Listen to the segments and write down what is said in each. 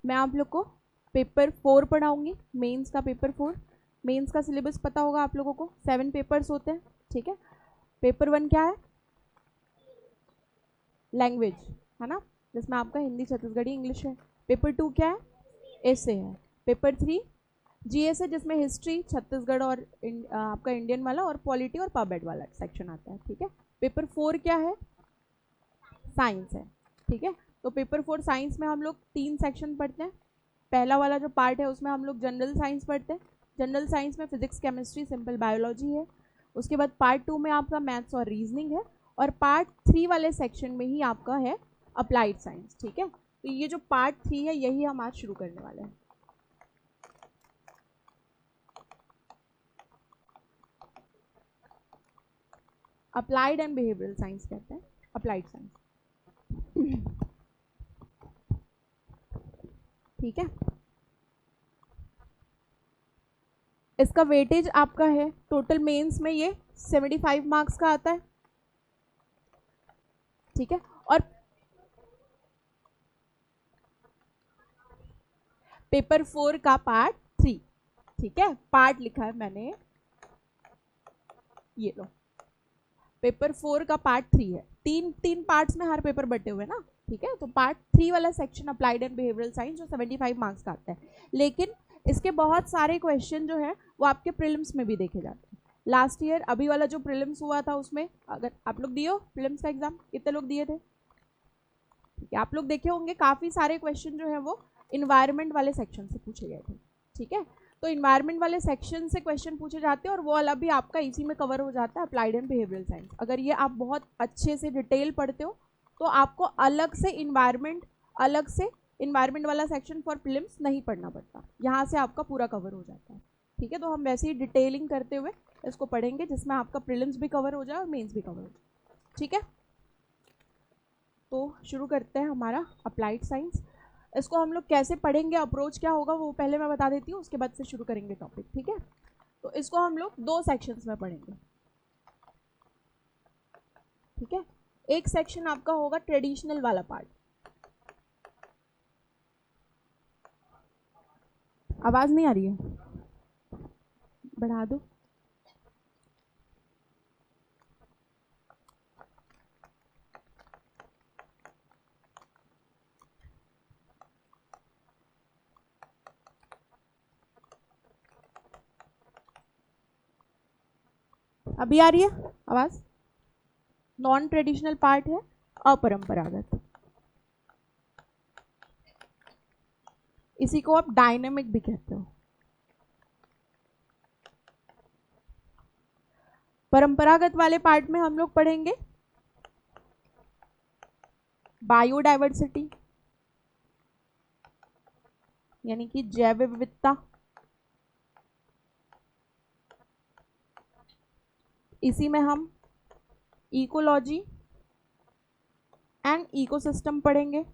मैं आप लोग को पेपर 4 पढ़ाऊंगी, मेंस का पेपर 4। मेंस का सिलेबस पता होगा आप लोगों को, 7 पेपर्स होते हैं, ठीक है। पेपर 1 क्या है? लैंग्वेज, है ना, जिसमें आपका हिंदी, छत्तीसगढ़ी, इंग्लिश है। पेपर 2 क्या है? ऐसे है। पेपर 3 जीएस है, जिसमें हिस्ट्री, छत्तीसगढ़ और आपका इंडियन वाला, और पॉलिटी और पब एड वाला सेक्शन आता है, ठीक है। पेपर 4 क्या है? साइंस है, ठीक है। तो पेपर 4 साइंस में हम लोग 3 सेक्शन पढ़ते हैं। पहला वाला जो पार्ट है उसमें हम लोग जनरल साइंस पढ़ते हैं। जनरल साइंस में फिजिक्स, केमिस्ट्री, सिंपल बायोलॉजी है। उसके बाद पार्ट 2 में आपका मैथ्स और रीजनिंग है, और पार्ट 3 वाले सेक्शन में ही आपका है अप्लाइड साइंस, ठीक है। तो ये जो पार्ट 3 है यही हम आज शुरू करने वाले हैं। अप्लाइड एंड बिहेवियरल साइंस कहते हैं, अप्लाइड साइंस, ठीक है। इसका वेटेज आपका है टोटल मेंस में ये 75 मार्क्स का आता है, ठीक है। और पेपर 4 का पार्ट 3, ठीक है, पार्ट लिखा है मैंने, ये लो, पेपर 4 का पार्ट 3 है। तीन पार्ट्स में हर पेपर बटे हुए ना, ठीक है। तो पार्ट 3 वाला section applied and behavioural science जो 75 मार्क्स का आता है, लेकिन इसके बहुत सारे क्वेश्चन जो है वो आपके प्रीलिम्स में भी देखे जाते हैं। लास्ट ईयर अभी वाला जो प्रीलिम्स हुआ था उसमें, अगर आप लोग दिए हो प्रीलिम्स का एग्जाम, कितने लोग दिए थे? ठीक है, आप लोग देखे होंगे काफ़ी सारे क्वेश्चन जो है वो इन्वायरमेंट वाले सेक्शन से पूछे गए थे, ठीक है। तो इन्वायरमेंट वाले सेक्शन से क्वेश्चन पूछे जाते हैं, और वो वाला भी आपका इसी में कवर हो जाता है, अप्लाइड एंड बिहेवियरल साइंस। अगर ये आप बहुत अच्छे से डिटेल पढ़ते हो तो आपको अलग से इन्वायरमेंट वाला सेक्शन फॉर प्रीलिम्स नहीं पढ़ना पड़ता, यहाँ से आपका पूरा कवर हो जाता है, ठीक है। तो हम वैसे ही डिटेलिंग करते हुए इसको पढ़ेंगे, जिसमें आपका प्रीलिम्स भी कवर हो जाए और मेंस भी कवर हो जाए, ठीक है। तो शुरू करते हैं हमारा अप्लाइड साइंस। इसको हम लोग कैसे पढ़ेंगे, अप्रोच क्या होगा वो पहले मैं बता देती हूँ, उसके बाद से शुरू करेंगे टॉपिक, ठीक है। तो इसको हम लोग 2 सेक्शंस में पढ़ेंगे, ठीक है। एक सेक्शन आपका होगा ट्रेडिशनल वाला पार्ट। आवाज नहीं आ रही है, बढ़ा दो। अभी आ रही है आवाज? नॉन ट्रेडिशनल पार्ट है अपरंपरागत, इसी को आप डायनेमिक भी कहते हो। परंपरागत वाले पार्ट में हम लोग पढ़ेंगे बायोडाइवर्सिटी, यानी कि जैव विविधता। इसी में हम इकोलॉजी एंड इकोसिस्टम पढ़ेंगे।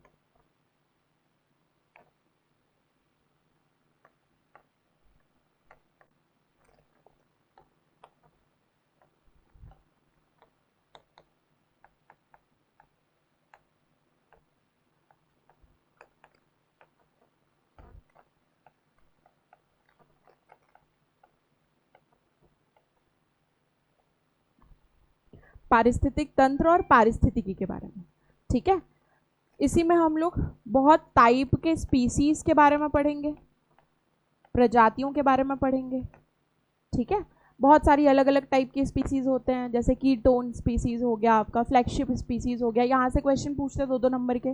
पारिस्थितिक तंत्र और पारिस्थितिकी के बारे में, ठीक है। इसी में हम लोग बहुत टाइप के स्पीसीज के बारे में पढ़ेंगे, प्रजातियों के बारे में पढ़ेंगे, ठीक है। बहुत सारी अलग अलग टाइप के स्पीसीज होते हैं, जैसे कि टोन स्पीसीज हो गया, आपका फ्लैगशिप स्पीसीज हो गया, यहाँ से क्वेश्चन पूछते हैं 2-2 नंबर के।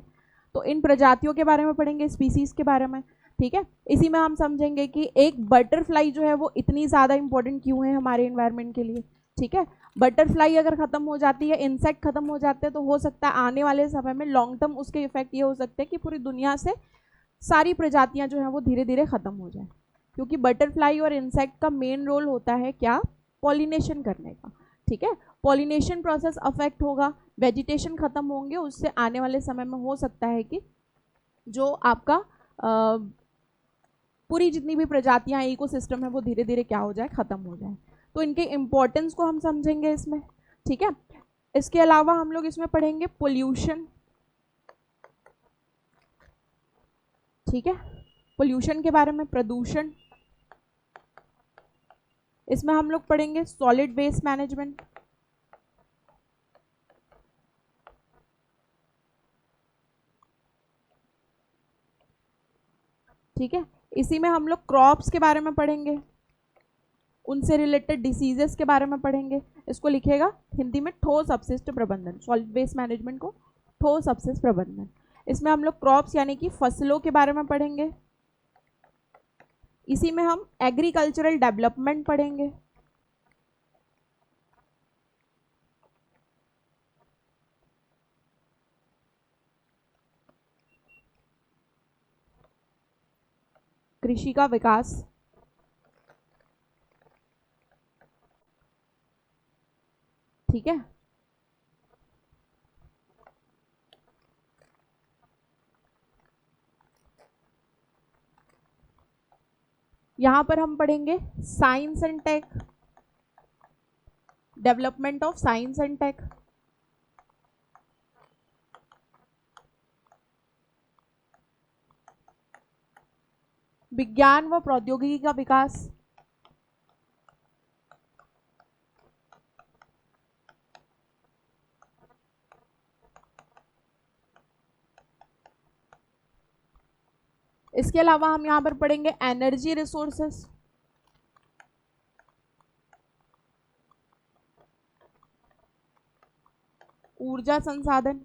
तो इन प्रजातियों के बारे में पढ़ेंगे, स्पीसीज के बारे में, ठीक है। इसी में हम समझेंगे कि एक बटरफ्लाई जो है वो इतनी ज़्यादा इंपॉर्टेंट क्यों है हमारे इन्वायरमेंट के लिए, ठीक है। बटरफ्लाई अगर खत्म हो जाती है, इंसेक्ट खत्म हो जाते हैं, तो हो सकता है आने वाले समय में लॉन्ग टर्म उसके इफेक्ट ये हो सकते हैं कि पूरी दुनिया से सारी प्रजातियां जो हैं वो धीरे धीरे खत्म हो जाए, क्योंकि बटरफ्लाई और इंसेक्ट का मेन रोल होता है क्या? पॉलिनेशन करने का, ठीक है। पॉलिनेशन प्रोसेस अफेक्ट होगा, वेजिटेशन खत्म होंगे, उससे आने वाले समय में हो सकता है कि जो आपका पूरी जितनी भी प्रजातियां इकोसिस्टम है वो धीरे धीरे क्या हो जाए? खत्म हो जाए। तो इनके इम्पोर्टेंस को हम समझेंगे इसमें, ठीक है। इसके अलावा हम लोग इसमें पढ़ेंगे पोल्यूशन, ठीक है। पोल्यूशन के बारे में, प्रदूषण, इसमें हम लोग पढ़ेंगे सॉलिड वेस्ट मैनेजमेंट, ठीक है। इसी में हम लोग क्रॉप्स के बारे में पढ़ेंगे, उनसे रिलेटेड डिसीजेस के बारे में पढ़ेंगे। इसको लिखेगा हिंदी में ठोस अपशिष्ट प्रबंधन, सॉलिड वेस्ट मैनेजमेंट को ठोस अपशिष्ट प्रबंधन। इसमें हम लोग क्रॉप्स यानी कि फसलों के बारे में पढ़ेंगे। इसी में हम एग्रीकल्चरल डेवलपमेंट पढ़ेंगे, कृषि का विकास, ठीक है। यहां पर हम पढ़ेंगे science and tech, development of science and tech, विज्ञान व प्रौद्योगिकी का विकास, इसके अलावा हम यहां पर पढ़ेंगे एनर्जी रिसोर्सेस, ऊर्जा संसाधन,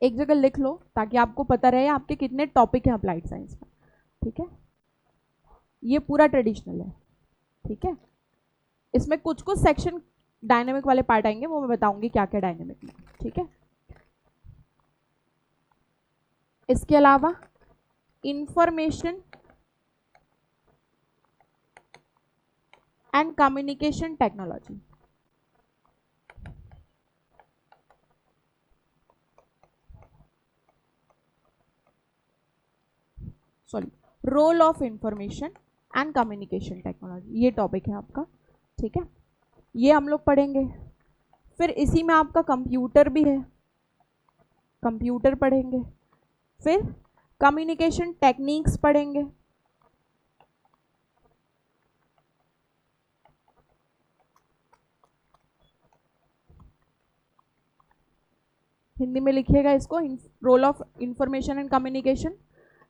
एक जगह लिख लो ताकि आपको पता रहे आपके कितने टॉपिक हैं अप्लाइड साइंस में, ठीक है। ये पूरा ट्रेडिशनल है, ठीक है। इसमें कुछ कुछ सेक्शन डायनेमिक वाले पार्ट आएंगे, वो मैं बताऊंगी क्या क्या डायनेमिक में, ठीक है। इसके अलावा information and communication technology, sorry, role of information and communication technology, ये टॉपिक है आपका, ठीक है। ये हम लोग पढ़ेंगे। फिर इसी में आपका कंप्यूटर भी है, कंप्यूटर पढ़ेंगे। फिर कम्युनिकेशन टेक्निक्स पढ़ेंगे, हिंदी में लिखिएगा इसको, role of information and communication,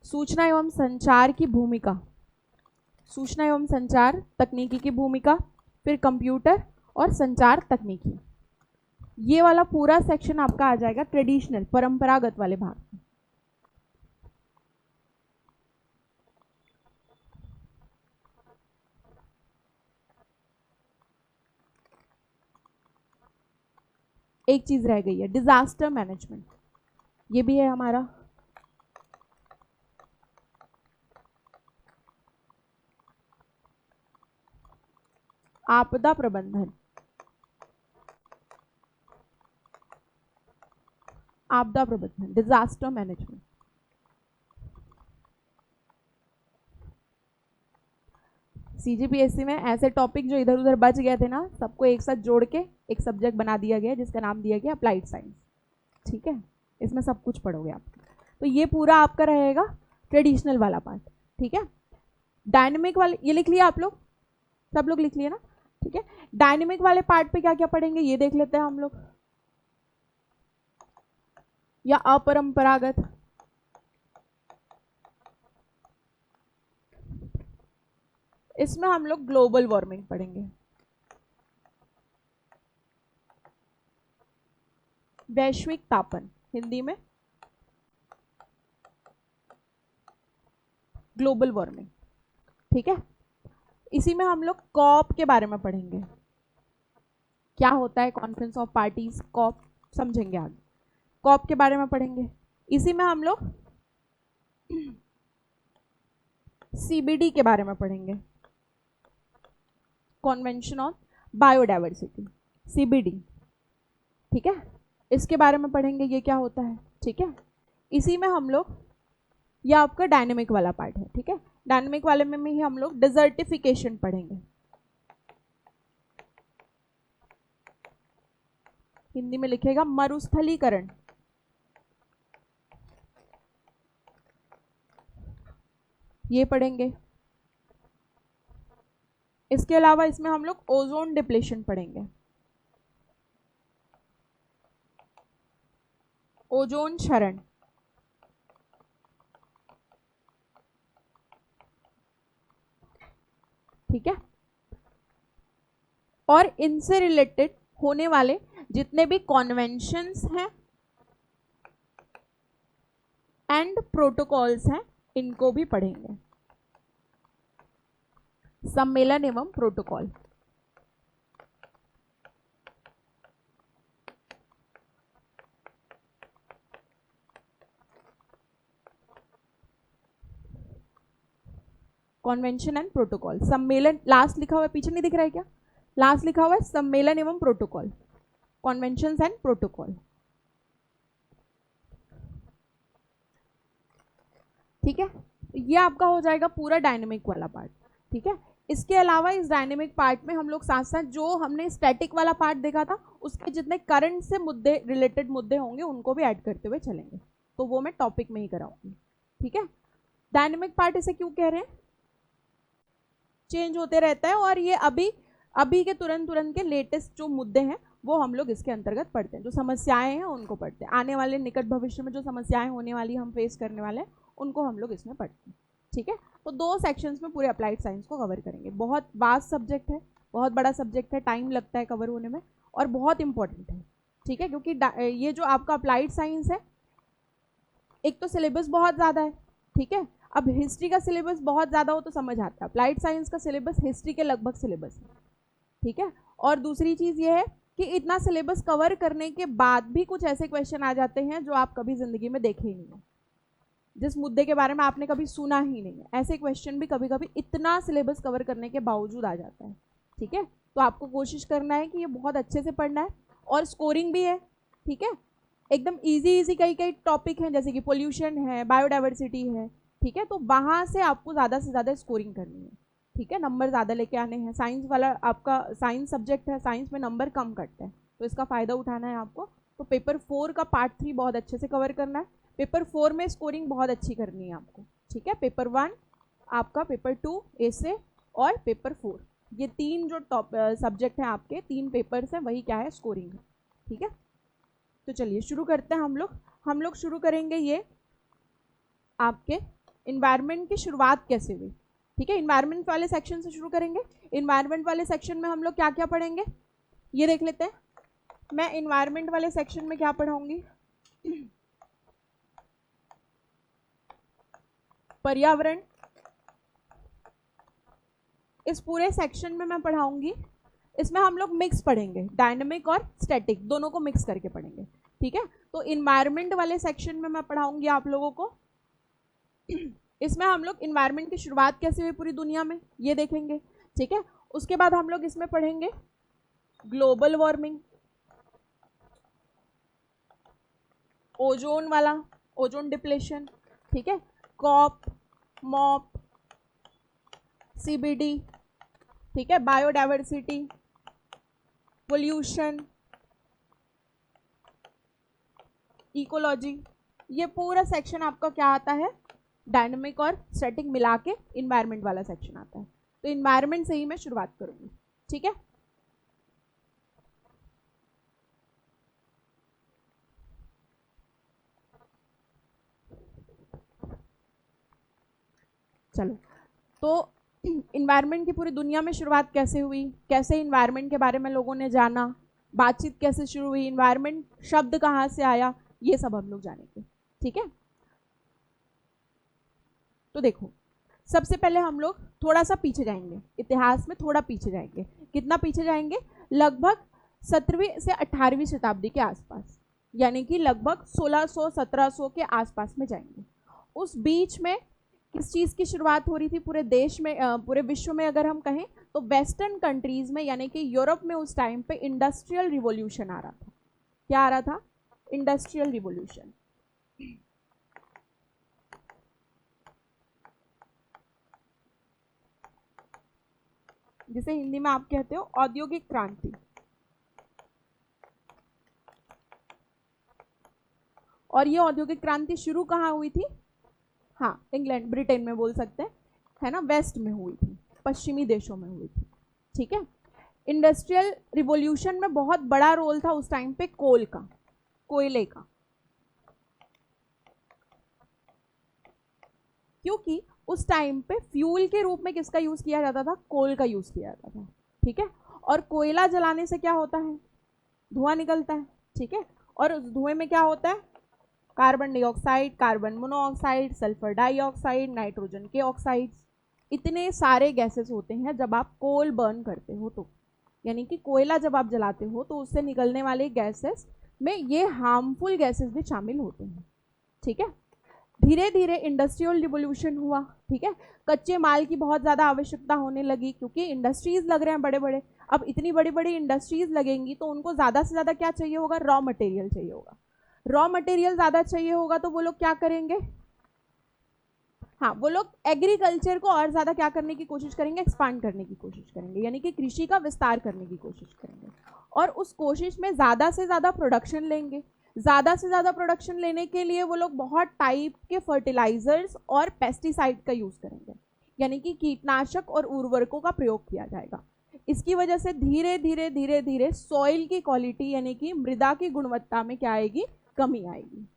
सूचना एवं संचार की भूमिका, सूचना एवं संचार तकनीकी की भूमिका, फिर कंप्यूटर और संचार तकनीकी। ये वाला पूरा सेक्शन आपका आ जाएगा ट्रेडिशनल, परंपरागत वाले भाग में। एक चीज रह गई है, डिजास्टर मैनेजमेंट, ये भी है हमारा। आपदा प्रबंधन, आपदा प्रबंधन, डिजास्टर मैनेजमेंट। सीजीपीएससी में ऐसे टॉपिक जो इधर उधर बच गए थे ना, सबको एक साथ जोड़ के एक सब्जेक्ट बना दिया गया जिसका नाम दिया गया अप्लाइड साइंस, ठीक है। इसमें सब कुछ पढ़ोगे आप, तो ये पूरा आपका रहेगा ट्रेडिशनल वाला पार्ट, ठीक है। डायनेमिक वाले ये लिख लिया आप लोग, सब लोग लिख लिए ना, ठीक है। डायनेमिक वाले पार्ट पे क्या क्या पढ़ेंगे ये देख लेते हैं हम लोग। या अपरंपरागत, इसमें हम लोग ग्लोबल वार्मिंग पढ़ेंगे, वैश्विक तापन, हिंदी में ग्लोबल वार्मिंग, ठीक है। इसी में हम लोग कॉप के बारे में पढ़ेंगे, क्या होता है कॉन्फ्रेंस ऑफ पार्टीज, कॉप समझेंगे आगे, कॉप के बारे में पढ़ेंगे। इसी में हम लोग सीबीडी के बारे में पढ़ेंगे, कॉन्वेंशन ऑन बायोडाइवर्सिटी, सीबीडी, ठीक है। इसके बारे में पढ़ेंगे ये क्या होता है, ठीक है। इसी में हम लोग, ये आपका डायनेमिक वाला पार्ट है, ठीक है। डायनेमिक वाले में ही हम लोग डिजर्टिफिकेशन पढ़ेंगे, हिंदी में लिखेगा मरुस्थलीकरण। ये पढ़ेंगे। इसके अलावा इसमें हम लोग ओजोन डिप्लेशन पढ़ेंगे, ओजोन क्षरण। ठीक है, और इनसे रिलेटेड होने वाले जितने भी कॉन्वेंशंस हैं एंड प्रोटोकॉल्स हैं इनको भी पढ़ेंगे, सम्मेलन एवं प्रोटोकॉल। कॉन्वेंशन एंड प्रोटोकॉल, सम्मेलन लास्ट लिखा हुआ है, पीछे नहीं दिख रहा है क्या? लास्ट लिखा हुआ है सम्मेलन एवं प्रोटोकॉल, कॉन्वेंशंस एंड प्रोटोकॉल। ठीक है, ये आपका हो जाएगा पूरा डायनेमिक वाला पार्ट। ठीक है, इसके अलावा इस डायनेमिक पार्ट में हम लोग साथ साथ जो हमने स्टैटिक वाला पार्ट देखा था उसके जितने करंट से मुद्दे रिलेटेड मुद्दे होंगे उनको भी ऐड करते हुए चलेंगे, तो वो मैं टॉपिक में ही कराऊंगी। ठीक है, डायनेमिक पार्ट इसे क्यों कह रहे हैं? चेंज होते रहता है और ये अभी अभी के तुरंत तुरंत के लेटेस्ट जो मुद्दे हैं वो हम लोग इसके अंतर्गत पढ़ते हैं, जो समस्याएं हैं उनको पढ़ते हैं, आने वाले निकट भविष्य में जो समस्याएं होने वाली हम फेस करने वाले हैं उनको हम लोग इसमें पढ़ते हैं। ठीक है, तो 2 सेक्शंस में पूरे अप्लाइड साइंस को कवर करेंगे। बहुत वास्ट सब्जेक्ट है, बहुत बड़ा सब्जेक्ट है, टाइम लगता है कवर होने में और बहुत इंपॉर्टेंट है। ठीक है, क्योंकि ये जो आपका अप्लाइड साइंस है, एक तो सिलेबस बहुत ज़्यादा है। ठीक है, अब हिस्ट्री का सिलेबस बहुत ज़्यादा हो तो समझ आता है, अप्लाइड साइंस का सिलेबस हिस्ट्री के लगभग सिलेबस है। ठीक है, और दूसरी चीज़ ये है कि इतना सिलेबस कवर करने के बाद भी कुछ ऐसे क्वेश्चन आ जाते हैं जो आप कभी ज़िंदगी में देखे ही नहीं है, जिस मुद्दे के बारे में आपने कभी सुना ही नहीं है, ऐसे क्वेश्चन भी कभी कभी इतना सिलेबस कवर करने के बावजूद आ जाता है। ठीक है, तो आपको कोशिश करना है कि ये बहुत अच्छे से पढ़ना है और स्कोरिंग भी है। ठीक है, एकदम इजी इजी कई कई टॉपिक हैं जैसे कि पोल्यूशन है, बायोडाइवर्सिटी है। ठीक है, तो वहाँ से आपको ज़्यादा से ज़्यादा स्कोरिंग करनी है। ठीक है, नंबर ज़्यादा लेके आने हैं। साइंस वाला आपका साइंस सब्जेक्ट है, साइंस में नंबर कम कटते हैं, तो इसका फ़ायदा उठाना है आपको। तो पेपर 4 का पार्ट 3 बहुत अच्छे से कवर करना है। पेपर 4 में स्कोरिंग बहुत अच्छी करनी है आपको। ठीक है, पेपर 1 आपका, पेपर 2 ऐसे और पेपर 4, ये 3 जो टॉप सब्जेक्ट हैं आपके, 3 पेपर्स हैं, वही क्या है, स्कोरिंग है। ठीक है, तो चलिए शुरू करते हैं हम लोग शुरू करेंगे ये आपके इन्वायरमेंट की शुरुआत कैसे हुई। ठीक है, इन्वायरमेंट वाले सेक्शन से शुरू करेंगे। इन्वायरमेंट वाले सेक्शन में हम लोग क्या क्या पढ़ेंगे ये देख लेते हैं। मैं इन्वायरमेंट वाले सेक्शन में क्या पढ़ाऊंगी, पर्यावरण। इस पूरे सेक्शन में मैं पढ़ाऊंगी, इसमें हम लोग मिक्स पढ़ेंगे, डायनेमिक और स्टैटिक दोनों को मिक्स करके पढ़ेंगे। ठीक है, तो इन्वायरमेंट वाले सेक्शन में मैं पढ़ाऊंगी आप लोगों को, इसमें हम लोग इन्वायरमेंट की शुरुआत कैसे हुई पूरी दुनिया में ये देखेंगे। ठीक है, उसके बाद हम लोग इसमें पढ़ेंगे ग्लोबल वार्मिंग, ओजोन वाला, ओजोन डिप्लेशन। ठीक है, कॉप, मॉप, सीबीडी। ठीक है, बायोडाइवर्सिटी, पोल्यूशन, इकोलॉजी। ये पूरा सेक्शन आपका क्या आता है, डायनेमिक और स्टैटिक मिला के इन्वायरमेंट वाला सेक्शन आता है। तो इन्वायरमेंट से ही मैं शुरुआत करूंगी। ठीक है, चलो, तो इन्वायरमेंट की पूरी दुनिया में शुरुआत कैसे हुई, कैसे इन्वायरमेंट के बारे में लोगों ने जाना, बातचीत कैसे शुरू हुई, इन्वायरमेंट शब्द कहाँ से आया, ये सब हम लोग जानेंगे। ठीक है, तो देखो, सबसे पहले हम लोग थोड़ा सा पीछे जाएंगे, इतिहास में थोड़ा पीछे जाएंगे। कितना पीछे जाएंगे, लगभग 17वीं से 18वीं शताब्दी के आसपास, यानी कि लगभग 1600-1700 के आसपास में जाएंगे। उस बीच में किस चीज़ की शुरुआत हो रही थी पूरे देश में, पूरे विश्व में अगर हम कहें तो वेस्टर्न कंट्रीज में, यानी कि यूरोप में उस टाइम पे इंडस्ट्रियल रिवॉल्यूशन आ रहा था। क्या आ रहा था, इंडस्ट्रियल रिवॉल्यूशन, जिसे हिंदी में आप कहते हो औद्योगिक क्रांति। और ये औद्योगिक क्रांति शुरू कहाँ हुई थी? हाँ, इंग्लैंड, ब्रिटेन में बोल सकते हैं, है ना, वेस्ट में हुई थी, पश्चिमी देशों में हुई थी। ठीक है। इंडस्ट्रियल रिवॉल्यूशन में बहुत बड़ा रोल था उस टाइम पे कोल का, कोयले का, क्योंकि उस टाइम पे फ्यूल के रूप में किसका यूज किया जाता था? कोल का यूज किया जाता था। ठीक है। और कोयला जलाने से क्या होता है? धुआं निकलता है। ठीक है। और उस धुएं में क्या होता है? Carbon dioxide, carbon monoxide, sulphur dioxide, nitrogen के ऑक्साइड्स, इतने सारे गैसेस होते हैं जब आप कोल बर्न करते हो तो, यानी कि कोयला जब आप जलाते हो तो उससे निकलने वाले गैसेस में ये हार्मफुल गैसेस भी शामिल होते हैं। ठीक है। धीरे धीरे इंडस्ट्रियल रिवोल्यूशन हुआ। ठीक है। कच्चे माल की बहुत ज़्यादा आवश्यकता होने लगी, क्योंकि इंडस्ट्रीज लग रहे हैं बड़े बड़े। अब इतनी बड़ी बड़ी इंडस्ट्रीज लगेंगी तो उनको ज़्यादा से ज़्यादा क्या चाहिए होगा? रॉ मटेरियल चाहिए होगा। रॉ मटेरियल ज़्यादा चाहिए होगा तो वो लोग क्या करेंगे? हाँ, वो लोग एग्रीकल्चर को और ज़्यादा क्या करने की कोशिश करेंगे? एक्सपांड करने की कोशिश करेंगे, यानी कि कृषि का विस्तार करने की कोशिश करेंगे। और उस कोशिश में ज़्यादा से ज़्यादा प्रोडक्शन लेंगे। ज़्यादा से ज़्यादा प्रोडक्शन लेने के लिए वो लोग बहुत टाइप के फर्टिलाइजर्स और पेस्टिसाइड का यूज़ करेंगे, यानी कि कीटनाशक और उर्वरकों का प्रयोग किया जाएगा। इसकी वजह से धीरे धीरे धीरे धीरे सॉइल की क्वालिटी, यानी कि मृदा की गुणवत्ता में क्या आएगी? कमी आएगी।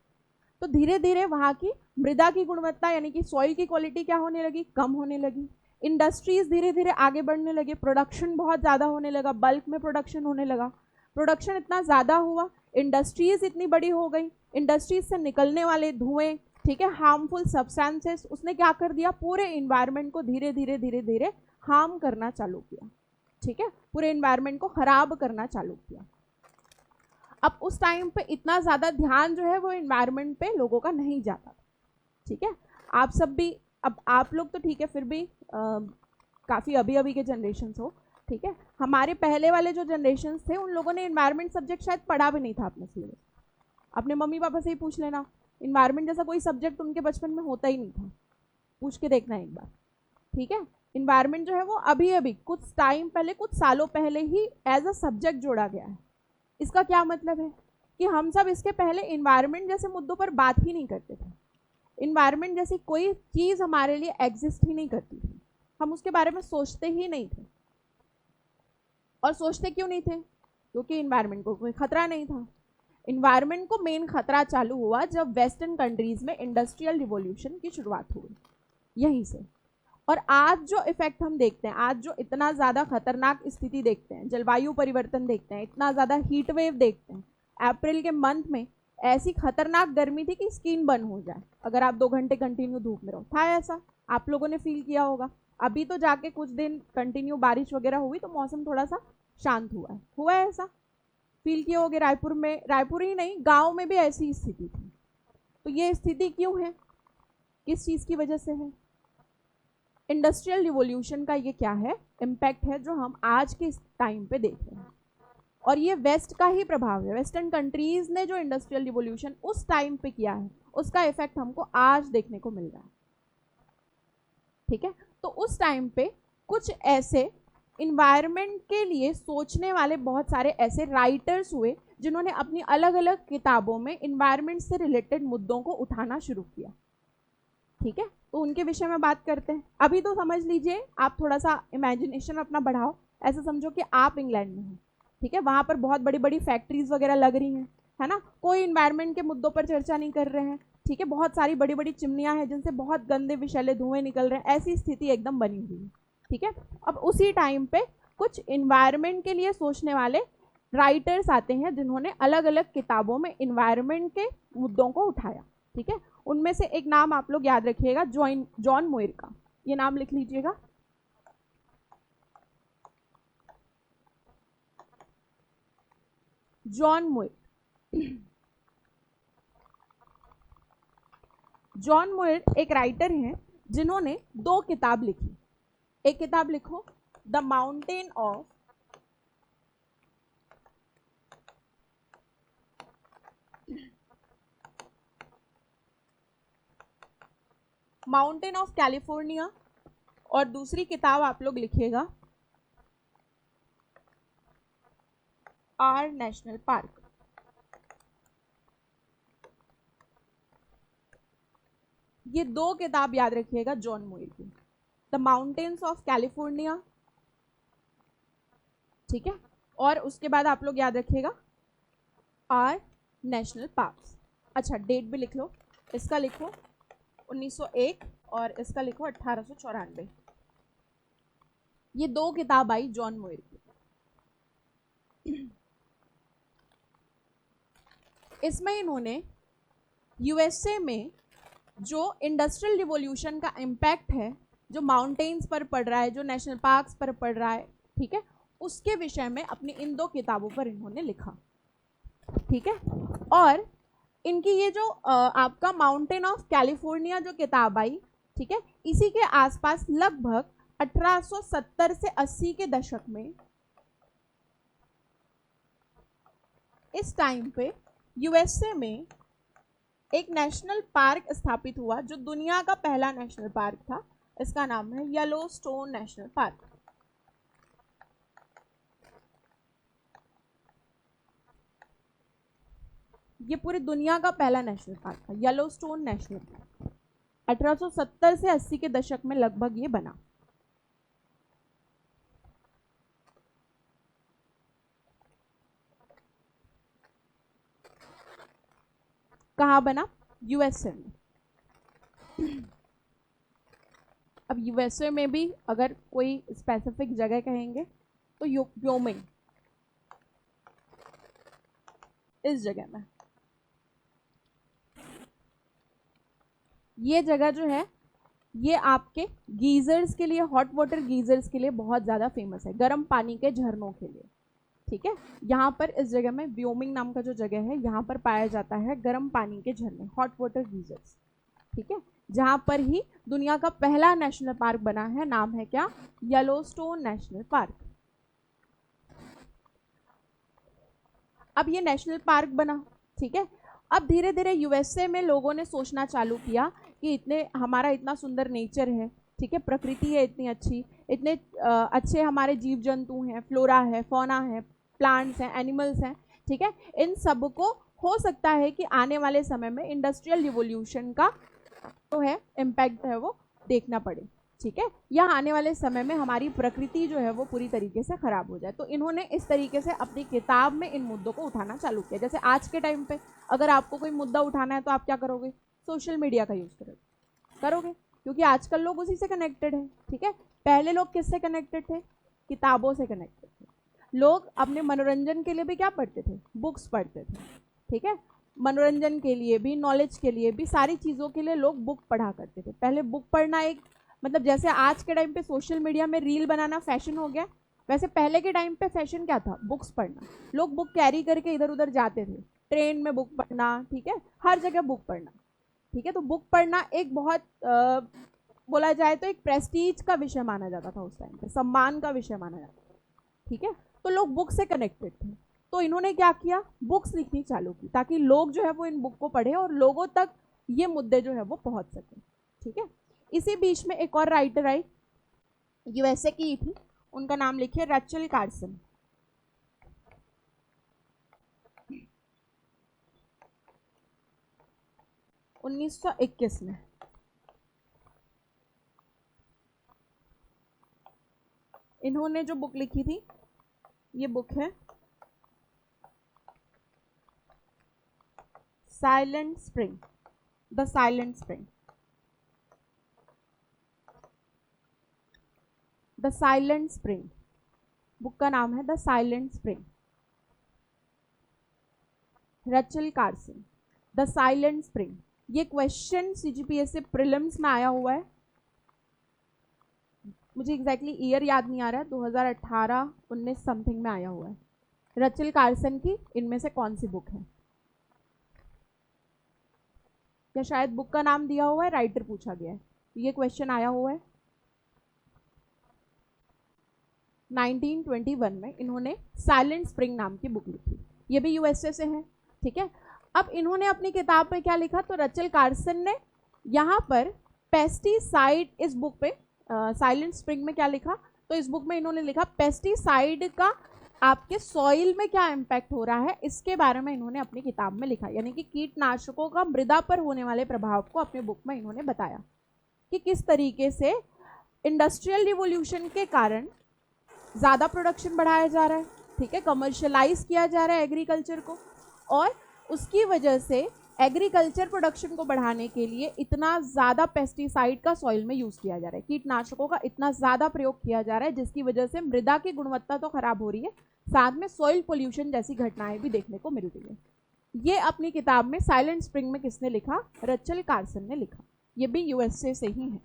तो धीरे धीरे वहाँ की मृदा की गुणवत्ता, यानी कि सॉइल की क्वालिटी क्या होने लगी? कम होने लगी। इंडस्ट्रीज धीरे धीरे आगे बढ़ने लगे, प्रोडक्शन बहुत ज़्यादा होने लगा, बल्क में प्रोडक्शन होने लगा। प्रोडक्शन इतना ज़्यादा हुआ, इंडस्ट्रीज इतनी बड़ी हो गई, इंडस्ट्रीज से निकलने वाले धुएं, ठीक है, हार्मफुल सब्सटेंसेस, उसने क्या कर दिया? पूरे इन्वायरमेंट को धीरे धीरे धीरे धीरे हार्म करना चालू किया। ठीक है, पूरे इन्वायरमेंट को खराब करना चालू किया। अब उस टाइम पे इतना ज़्यादा ध्यान जो है वो इन्वायरमेंट पे लोगों का नहीं जाता। ठीक है। आप सब भी, अब आप लोग तो ठीक है, फिर भी काफ़ी अभी अभी के जनरेशन हो। ठीक है। हमारे पहले वाले जो जनरेशन थे उन लोगों ने इन्वायरमेंट सब्जेक्ट शायद पढ़ा भी नहीं था अपने सिलेबस। अपने मम्मी पापा से ही पूछ लेना, इन्वायरमेंट जैसा कोई सब्जेक्ट उनके बचपन में होता ही नहीं था। पूछ के देखना एक बार। ठीक है। इन्वायरमेंट जो है वो अभी अभी कुछ टाइम पहले, कुछ सालों पहले ही एज अ सब्जेक्ट जोड़ा गया है। इसका क्या मतलब है कि हम सब इसके पहले इन्वायरमेंट जैसे मुद्दों पर बात ही नहीं करते थे। इन्वायरमेंट जैसी कोई चीज़ हमारे लिए एग्जिस्ट ही नहीं करती थी, हम उसके बारे में सोचते ही नहीं थे। और सोचते क्यों नहीं थे? क्योंकि इन्वायरमेंट को कोई खतरा नहीं था। इन्वायरमेंट को मेन खतरा चालू हुआ जब वेस्टर्न कंट्रीज में इंडस्ट्रियल रिवॉल्यूशन की शुरुआत हुई, यहीं से। और आज जो इफेक्ट हम देखते हैं, आज जो इतना ज़्यादा खतरनाक स्थिति देखते हैं, जलवायु परिवर्तन देखते हैं, इतना ज़्यादा हीट वेव देखते हैं। अप्रैल के मंथ में ऐसी खतरनाक गर्मी थी कि स्किन बर्न हो जाए अगर आप 2 घंटे कंटिन्यू धूप में रहो, था ऐसा? आप लोगों ने फील किया होगा। अभी तो जाके कुछ दिन कंटिन्यू बारिश वगैरह हुई तो मौसम थोड़ा सा शांत हुआ है ऐसा? फील किए होगे। रायपुर में, रायपुर ही नहीं, गाँव में भी ऐसी स्थिति थी। तो ये स्थिति क्यों है? किस चीज़ की वजह से है? इंडस्ट्रियल रिवॉल्यूशन का ये क्या है? इम्पैक्ट है जो हम आज के टाइम पे देख रहे हैं। और ये वेस्ट का ही प्रभाव है। वेस्टर्न कंट्रीज ने जो इंडस्ट्रियल रिवॉल्यूशन उस टाइम पे किया है उसका इफेक्ट हमको आज देखने को मिल रहा है। ठीक है। तो उस टाइम पे कुछ ऐसे इन्वायरमेंट के लिए सोचने वाले बहुत सारे ऐसे राइटर्स हुए जिन्होंने अपनी अलग अलग किताबों में इन्वायरमेंट से रिलेटेड मुद्दों को उठाना शुरू किया। ठीक है। तो उनके विषय में बात करते हैं। अभी तो समझ लीजिए, आप थोड़ा सा इमेजिनेशन अपना बढ़ाओ, ऐसा समझो कि आप इंग्लैंड में हो। ठीक है। वहाँ पर बहुत बड़ी बड़ी फैक्ट्रीज वगैरह लग रही हैं, है ना, कोई इन्वायरमेंट के मुद्दों पर चर्चा नहीं कर रहे हैं। ठीक है। बहुत सारी बड़ी बड़ी चिमनियाँ हैं जिनसे बहुत गंदे विषैले धुएं निकल रहे हैं, ऐसी स्थिति एकदम बनी हुई है। ठीक है। अब उसी टाइम पे कुछ इन्वायरमेंट के लिए सोचने वाले राइटर्स आते हैं जिन्होंने अलग अलग किताबों में इन्वायरमेंट के मुद्दों को उठाया। ठीक है। उनमें से एक नाम आप लोग याद रखिएगा, जॉन मुइर का, ये नाम लिख लीजिएगा। John Muir. जॉन मुइर एक राइटर हैं जिन्होंने 2 किताब लिखी। एक किताब लिखो, द माउंटेन ऑफ कैलिफोर्निया, और दूसरी किताब आप लोग लिखिएगा आर नेशनल पार्क। ये दो किताब याद रखिएगा जॉन मुइर की, द माउंटेन्स ऑफ कैलिफोर्निया, ठीक है, और उसके बाद आप लोग याद रखिएगा आर नेशनल पार्क्स। अच्छा डेट भी लिख लो, इसका लिखो 1901 और इसका लिखो 1894। ये दो किताब आई जॉन मुइर की। इसमें इन्होंने यूएसए में जो इंडस्ट्रियल रिवॉल्यूशन का इम्पैक्ट है, जो माउंटेन्स पर पड़ रहा है, जो नेशनल पार्क्स पर पड़ रहा है, ठीक है, उसके विषय में अपनी इन दो किताबों पर इन्होंने लिखा, ठीक है। और इनकी ये जो आपका माउंटेन ऑफ कैलिफोर्निया जो किताब आई, ठीक है, इसी के आसपास लगभग 1870 से 80 के दशक में, इस टाइम पे यूएसए में एक नेशनल पार्क स्थापित हुआ जो दुनिया का पहला नेशनल पार्क था। इसका नाम है येलोस्टोन नेशनल पार्क। ये पूरी दुनिया का पहला नेशनल पार्क था, येलोस्टोन नेशनल पार्क। 1870 से 80 के दशक में लगभग ये बना। कहाँ बना? यूएसए में। अब यूएसए में भी अगर कोई स्पेसिफिक जगह कहेंगे तो व्योमिंग, इस जगह में, ये जगह जो है ये आपके गीजर्स के लिए, हॉट वाटर गीजर्स के लिए बहुत ज़्यादा फेमस है, गर्म पानी के झरनों के लिए, ठीक है। यहाँ पर इस जगह में व्योमिंग नाम का जो जगह है, यहाँ पर पाया जाता है गर्म पानी के झरने, हॉट वाटर गीजर्स, ठीक है, जहाँ पर ही दुनिया का पहला नेशनल पार्क बना है। नाम है क्या? Yellowstone national park. अब ये नेशनल पार्क बना, ठीक है। अब धीरे धीरे यूएसए में लोगों ने सोचना चालू किया कि हमारा इतना सुंदर नेचर है, ठीक है, प्रकृति है इतनी अच्छी, इतने अच्छे हमारे जीव जंतु हैं, फ्लोरा है, फौना है, प्लांट्स हैं, एनिमल्स हैं, ठीक है, इन सब को हो सकता है कि आने वाले समय में इंडस्ट्रियल रिवॉल्यूशन का तो है इम्पैक्ट है वो देखना पड़े, ठीक है, या आने वाले समय में हमारी प्रकृति जो है वो पूरी तरीके से खराब हो जाए। तो इन्होंने इस तरीके से अपनी किताब में इन मुद्दों को उठाना चालू किया। जैसे आज के टाइम पे अगर आपको कोई मुद्दा उठाना है तो आप क्या करोगे? सोशल मीडिया का यूज़ करोगे, क्योंकि आजकल लोग उसी से कनेक्टेड हैं, ठीक है। पहले लोग किससे कनेक्टेड थे? किताबों से कनेक्टेड थे। लोग अपने मनोरंजन के लिए भी क्या पढ़ते थे? बुक्स पढ़ते थे, ठीक है, मनोरंजन के लिए भी, नॉलेज के लिए भी, सारी चीज़ों के लिए लोग बुक पढ़ा करते थे। पहले बुक पढ़ना एक मतलब जैसे आज के टाइम पे सोशल मीडिया में रील बनाना फैशन हो गया, वैसे पहले के टाइम पे फैशन क्या था? बुक्स पढ़ना। लोग बुक कैरी करके इधर उधर जाते थे, ट्रेन में बुक पढ़ना, ठीक है, हर जगह बुक पढ़ना, ठीक है। तो बुक पढ़ना एक बहुत बोला जाए तो एक प्रेस्टीज का विषय माना जाता था उस टाइम पे, सम्मान का विषय माना जाता था, ठीक है। तो लोग बुक से कनेक्टेड थे, तो इन्होंने क्या किया? बुक्स लिखनी चालू की ताकि लोग जो है वो इन बुक को पढ़े और लोगों तक ये मुद्दे जो है वो पहुंच सके, ठीक है। इसी बीच में एक और राइटर आई, यूएसए की थी, उनका नाम लिखिए रैचल कार्सन। में 1921 में इन्होंने जो बुक लिखी थी, ये बुक है silent spring, the silent spring. The silent spring book का नाम है, the silent spring, Rachel Carson, the silent spring. ये क्वेश्चन सीजीपीएससी प्रीलिम्स में आया हुआ है, मुझे एग्जैक्टली ईयर याद नहीं आ रहा है, 2018-19 समथिंग में आया हुआ है। रैचल कार्सन की इनमें से कौन सी बुक है? या शायद बुक का नाम दिया हुआ है, राइटर पूछा गया है, ये क्वेश्चन आया हुआ है। 1921 में इन्होंने साइलेंट स्प्रिंग नाम की बुक लिखी, ये भी यूएसए से है, ठीक है। अब इन्होंने अपनी किताब पे क्या लिखा? तो रैचल कार्सन ने यहाँ पर पेस्टिसाइड, इस बुक पे साइलेंट स्प्रिंग में क्या लिखा? तो इस बुक में इन्होंने लिखा पेस्टिसाइड का आपके सॉइल में क्या इम्पैक्ट हो रहा है इसके बारे में इन्होंने अपनी किताब में लिखा, यानी कि कीटनाशकों का मृदा पर होने वाले प्रभाव को अपने बुक में इन्होंने बताया कि किस तरीके से इंडस्ट्रियल रिवोल्यूशन के कारण ज़्यादा प्रोडक्शन बढ़ाया जा रहा है, ठीक है, कमर्शियलाइज किया जा रहा है एग्रीकल्चर को, और उसकी वजह से एग्रीकल्चर प्रोडक्शन को बढ़ाने के लिए इतना ज़्यादा पेस्टिसाइड का सॉइल में यूज़ किया जा रहा है, कीटनाशकों का इतना ज़्यादा प्रयोग किया जा रहा है, जिसकी वजह से मृदा की गुणवत्ता तो खराब हो रही है, साथ में सॉइल पोल्यूशन जैसी घटनाएं भी देखने को मिल रही है। ये अपनी किताब में साइलेंट स्प्रिंग में किसने लिखा? रचल कार्सन ने लिखा। ये भी यूएसए से ही है।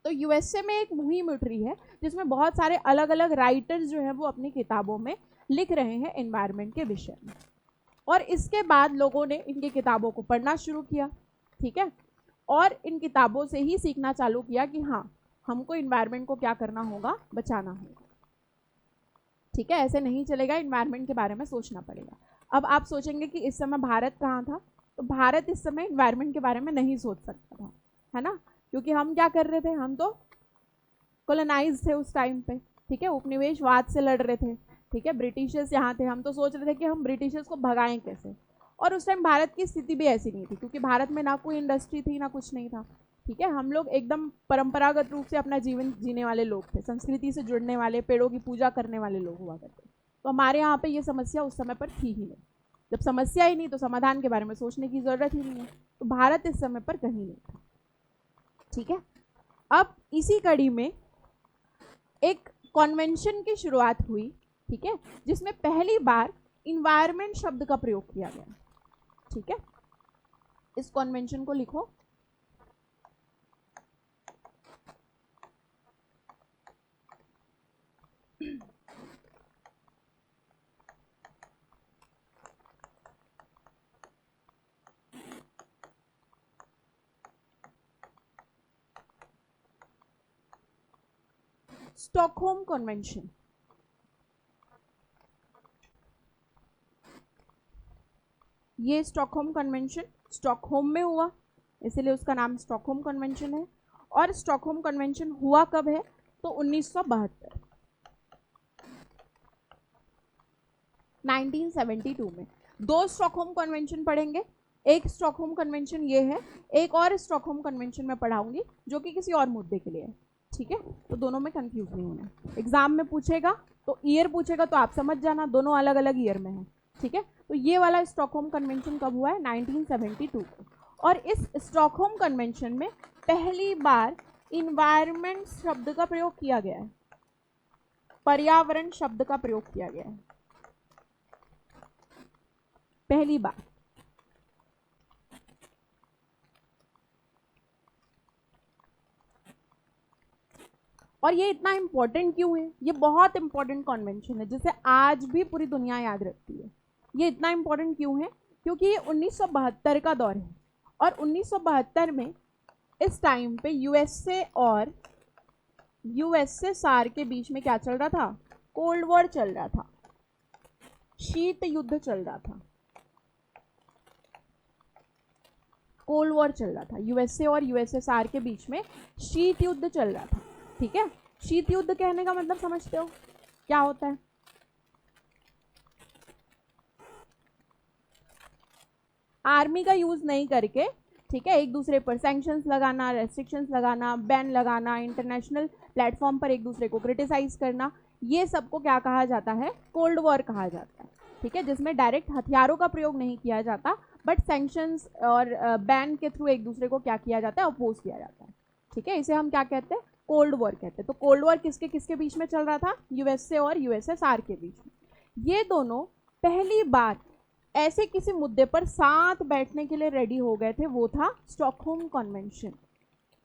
तो यूएसए में एक मुहिम उठ रही है जिसमें बहुत सारे अलग अलग राइटर्स जो हैं वो अपनी किताबों में लिख रहे हैं एनवायरनमेंट के विषय में, और इसके बाद लोगों ने इनकी किताबों को पढ़ना शुरू किया, ठीक है, और इन किताबों से ही सीखना चालू किया कि हाँ, हमको इन्वायरमेंट को क्या करना होगा, बचाना होगा, ठीक है, ऐसे नहीं चलेगा, इन्वायरमेंट के बारे में सोचना पड़ेगा। अब आप सोचेंगे कि इस समय भारत कहाँ था? तो भारत इस समय इन्वायरमेंट के बारे में नहीं सोच सकता था, है ना, क्योंकि हम क्या कर रहे थे, हम तो कॉलोनाइज थे उस टाइम पे, ठीक है, उपनिवेशवाद से लड़ रहे थे, ठीक है, ब्रिटिशर्स यहाँ थे, हम तो सोच रहे थे कि हम ब्रिटिशर्स को भगाएं कैसे, और उस टाइम भारत की स्थिति भी ऐसी नहीं थी, क्योंकि भारत में ना कोई इंडस्ट्री थी ना कुछ नहीं था, ठीक है, हम लोग एकदम परंपरागत रूप से अपना जीवन जीने वाले लोग थे, संस्कृति से जुड़ने वाले, पेड़ों की पूजा करने वाले लोग हुआ करते। तो हमारे यहाँ पे ये समस्या उस समय पर थी ही नहीं। जब समस्या ही नहीं तो समाधान के बारे में सोचने की ज़रूरत ही नहीं है। तो भारत इस समय पर कहीं नहीं था, ठीक है। अब इसी कड़ी में एक कॉन्वेंशन की शुरुआत हुई, ठीक है, जिसमें पहली बार इन्वायरमेंट शब्द का प्रयोग किया गया, ठीक है। इस कॉन्वेंशन को लिखो। स्टॉकहोम कन्वेंशन, ये स्टॉकहोम कन्वेंशन स्टॉकहोम में हुआ, इसलिए उसका नाम स्टॉकहोम कन्वेंशन है। और स्टॉकहोम कन्वेंशन हुआ कब है? तो 1972 1972 में। दो स्टॉकहोम कन्वेंशन पढ़ेंगे, एक स्टॉकहोम कन्वेंशन ये है, एक और स्टॉकहोम कन्वेंशन मैं पढ़ाऊंगी जो कि किसी और मुद्दे के लिए है, ठीक है। तो दोनों में कंफ्यूज नहीं होना। एग्जाम में पूछेगा तो ईयर पूछेगा तो आप समझ जाना दोनों अलग अलग ईयर में है, ठीक है। तो ये वाला स्टॉकहोम कन्वेंशन कब हुआ है? 1972 को। और इस स्टॉकहोम कन्वेंशन में पहली बार इन्वायरमेंट शब्द का प्रयोग किया गया है, पर्यावरण शब्द का प्रयोग किया गया है पहली बार। और ये इतना इंपॉर्टेंट क्यों है? ये बहुत इंपॉर्टेंट कॉन्वेंशन है जिसे आज भी पूरी दुनिया याद रखती है। ये इतना इंपॉर्टेंट क्यों है? क्योंकि ये 1972 का दौर है, और 1972 में इस टाइम पे यूएसए और यूएसएसआर के बीच में क्या चल रहा था? कोल्ड वॉर चल रहा था, शीत युद्ध चल रहा था, कोल्ड वॉर चल रहा था। यूएसए और यूएसएसआर के बीच में शीत युद्ध चल रहा था, ठीक है। शीत युद्ध कहने का मतलब समझते हो क्या होता है? आर्मी का यूज नहीं करके, ठीक है, एक दूसरे पर सैंक्शंस लगाना, रेस्ट्रिक्शंस लगाना, बैन लगाना, इंटरनेशनल प्लेटफॉर्म पर एक दूसरे को क्रिटिसाइज करना, ये सबको क्या कहा जाता है? कोल्ड वॉर कहा जाता है, ठीक है, जिसमें डायरेक्ट हथियारों का प्रयोग नहीं किया जाता, बट सैंक्शंस और बैन के थ्रू एक दूसरे को क्या किया जाता है? अपोज किया जाता है, ठीक है। इसे हम क्या कहते हैं? कोल्ड वॉर कहते हैं। तो कोल्ड वॉर किसके किसके बीच में चल रहा था? यूएसए और यूएसएसआर के बीच में। ये दोनों पहली बार ऐसे किसी मुद्दे पर साथ बैठने के लिए रेडी हो गए थे, वो था स्टॉकहोम कन्वेंशन।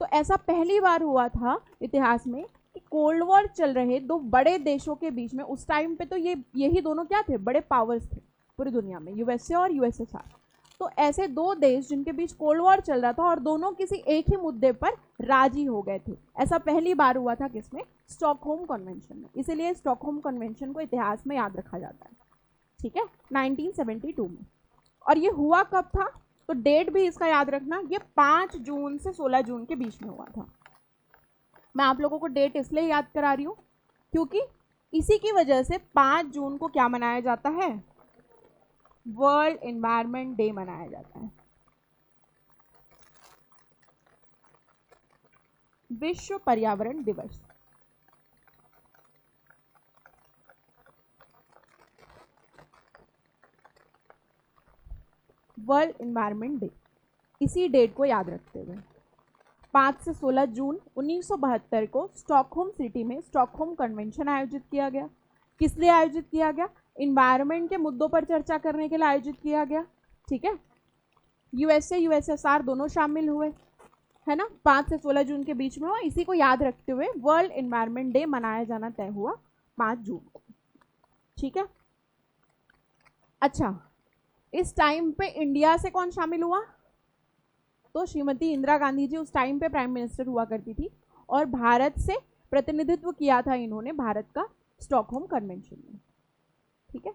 तो ऐसा पहली बार हुआ था इतिहास में कि कोल्ड वॉर चल रहे दो बड़े देशों के बीच में, उस टाइम पे तो यही दोनों क्या थे? बड़े पावर्स थे पूरी दुनिया में, यूएसए और यूएसएसआर। तो ऐसे दो देश जिनके बीच कोल्ड वॉर चल रहा था और दोनों किसी एक ही मुद्दे पर राजी हो गए थे, ऐसा पहली बार हुआ था किसमें? स्टॉकहोम कन्वेंशन में। इसीलिए स्टॉकहोम कन्वेंशन को इतिहास में याद रखा जाता है, ठीक है, 1972 में। और ये हुआ कब था? तो डेट भी इसका याद रखना, ये 5 जून से 16 जून के बीच में हुआ था। मैं आप लोगों को डेट इसलिए याद करा रही हूँ क्योंकि इसी की वजह से 5 जून को क्या मनाया जाता है? वर्ल्ड एनवायरनमेंट डे मनाया जाता है, विश्व पर्यावरण दिवस। वर्ल्ड एनवायरनमेंट डे, इसी डेट को याद रखते हुए 5 से 16 जून 1972 को स्टॉकहोम सिटी में स्टॉकहोम कन्वेंशन आयोजित किया गया। किस लिए आयोजित किया गया? इन्वायरमेंट के मुद्दों पर चर्चा करने के लिए आयोजित किया गया। ठीक है, यूएसए यूएसएसआर दोनों शामिल हुए, है ना। 5 से 16 जून के बीच में हुआ। इसी को याद रखते हुए वर्ल्ड एनवायरनमेंट डे मनाया जाना तय हुआ 5 जून को। ठीक है, अच्छा, इस टाइम पे इंडिया से कौन शामिल हुआ? तो श्रीमती इंदिरा गांधी जी उस टाइम पे प्राइम मिनिस्टर हुआ करती थी और भारत से प्रतिनिधित्व किया था इन्होंने भारत का स्टॉकहोम कन्वेंशन में। ठीक है,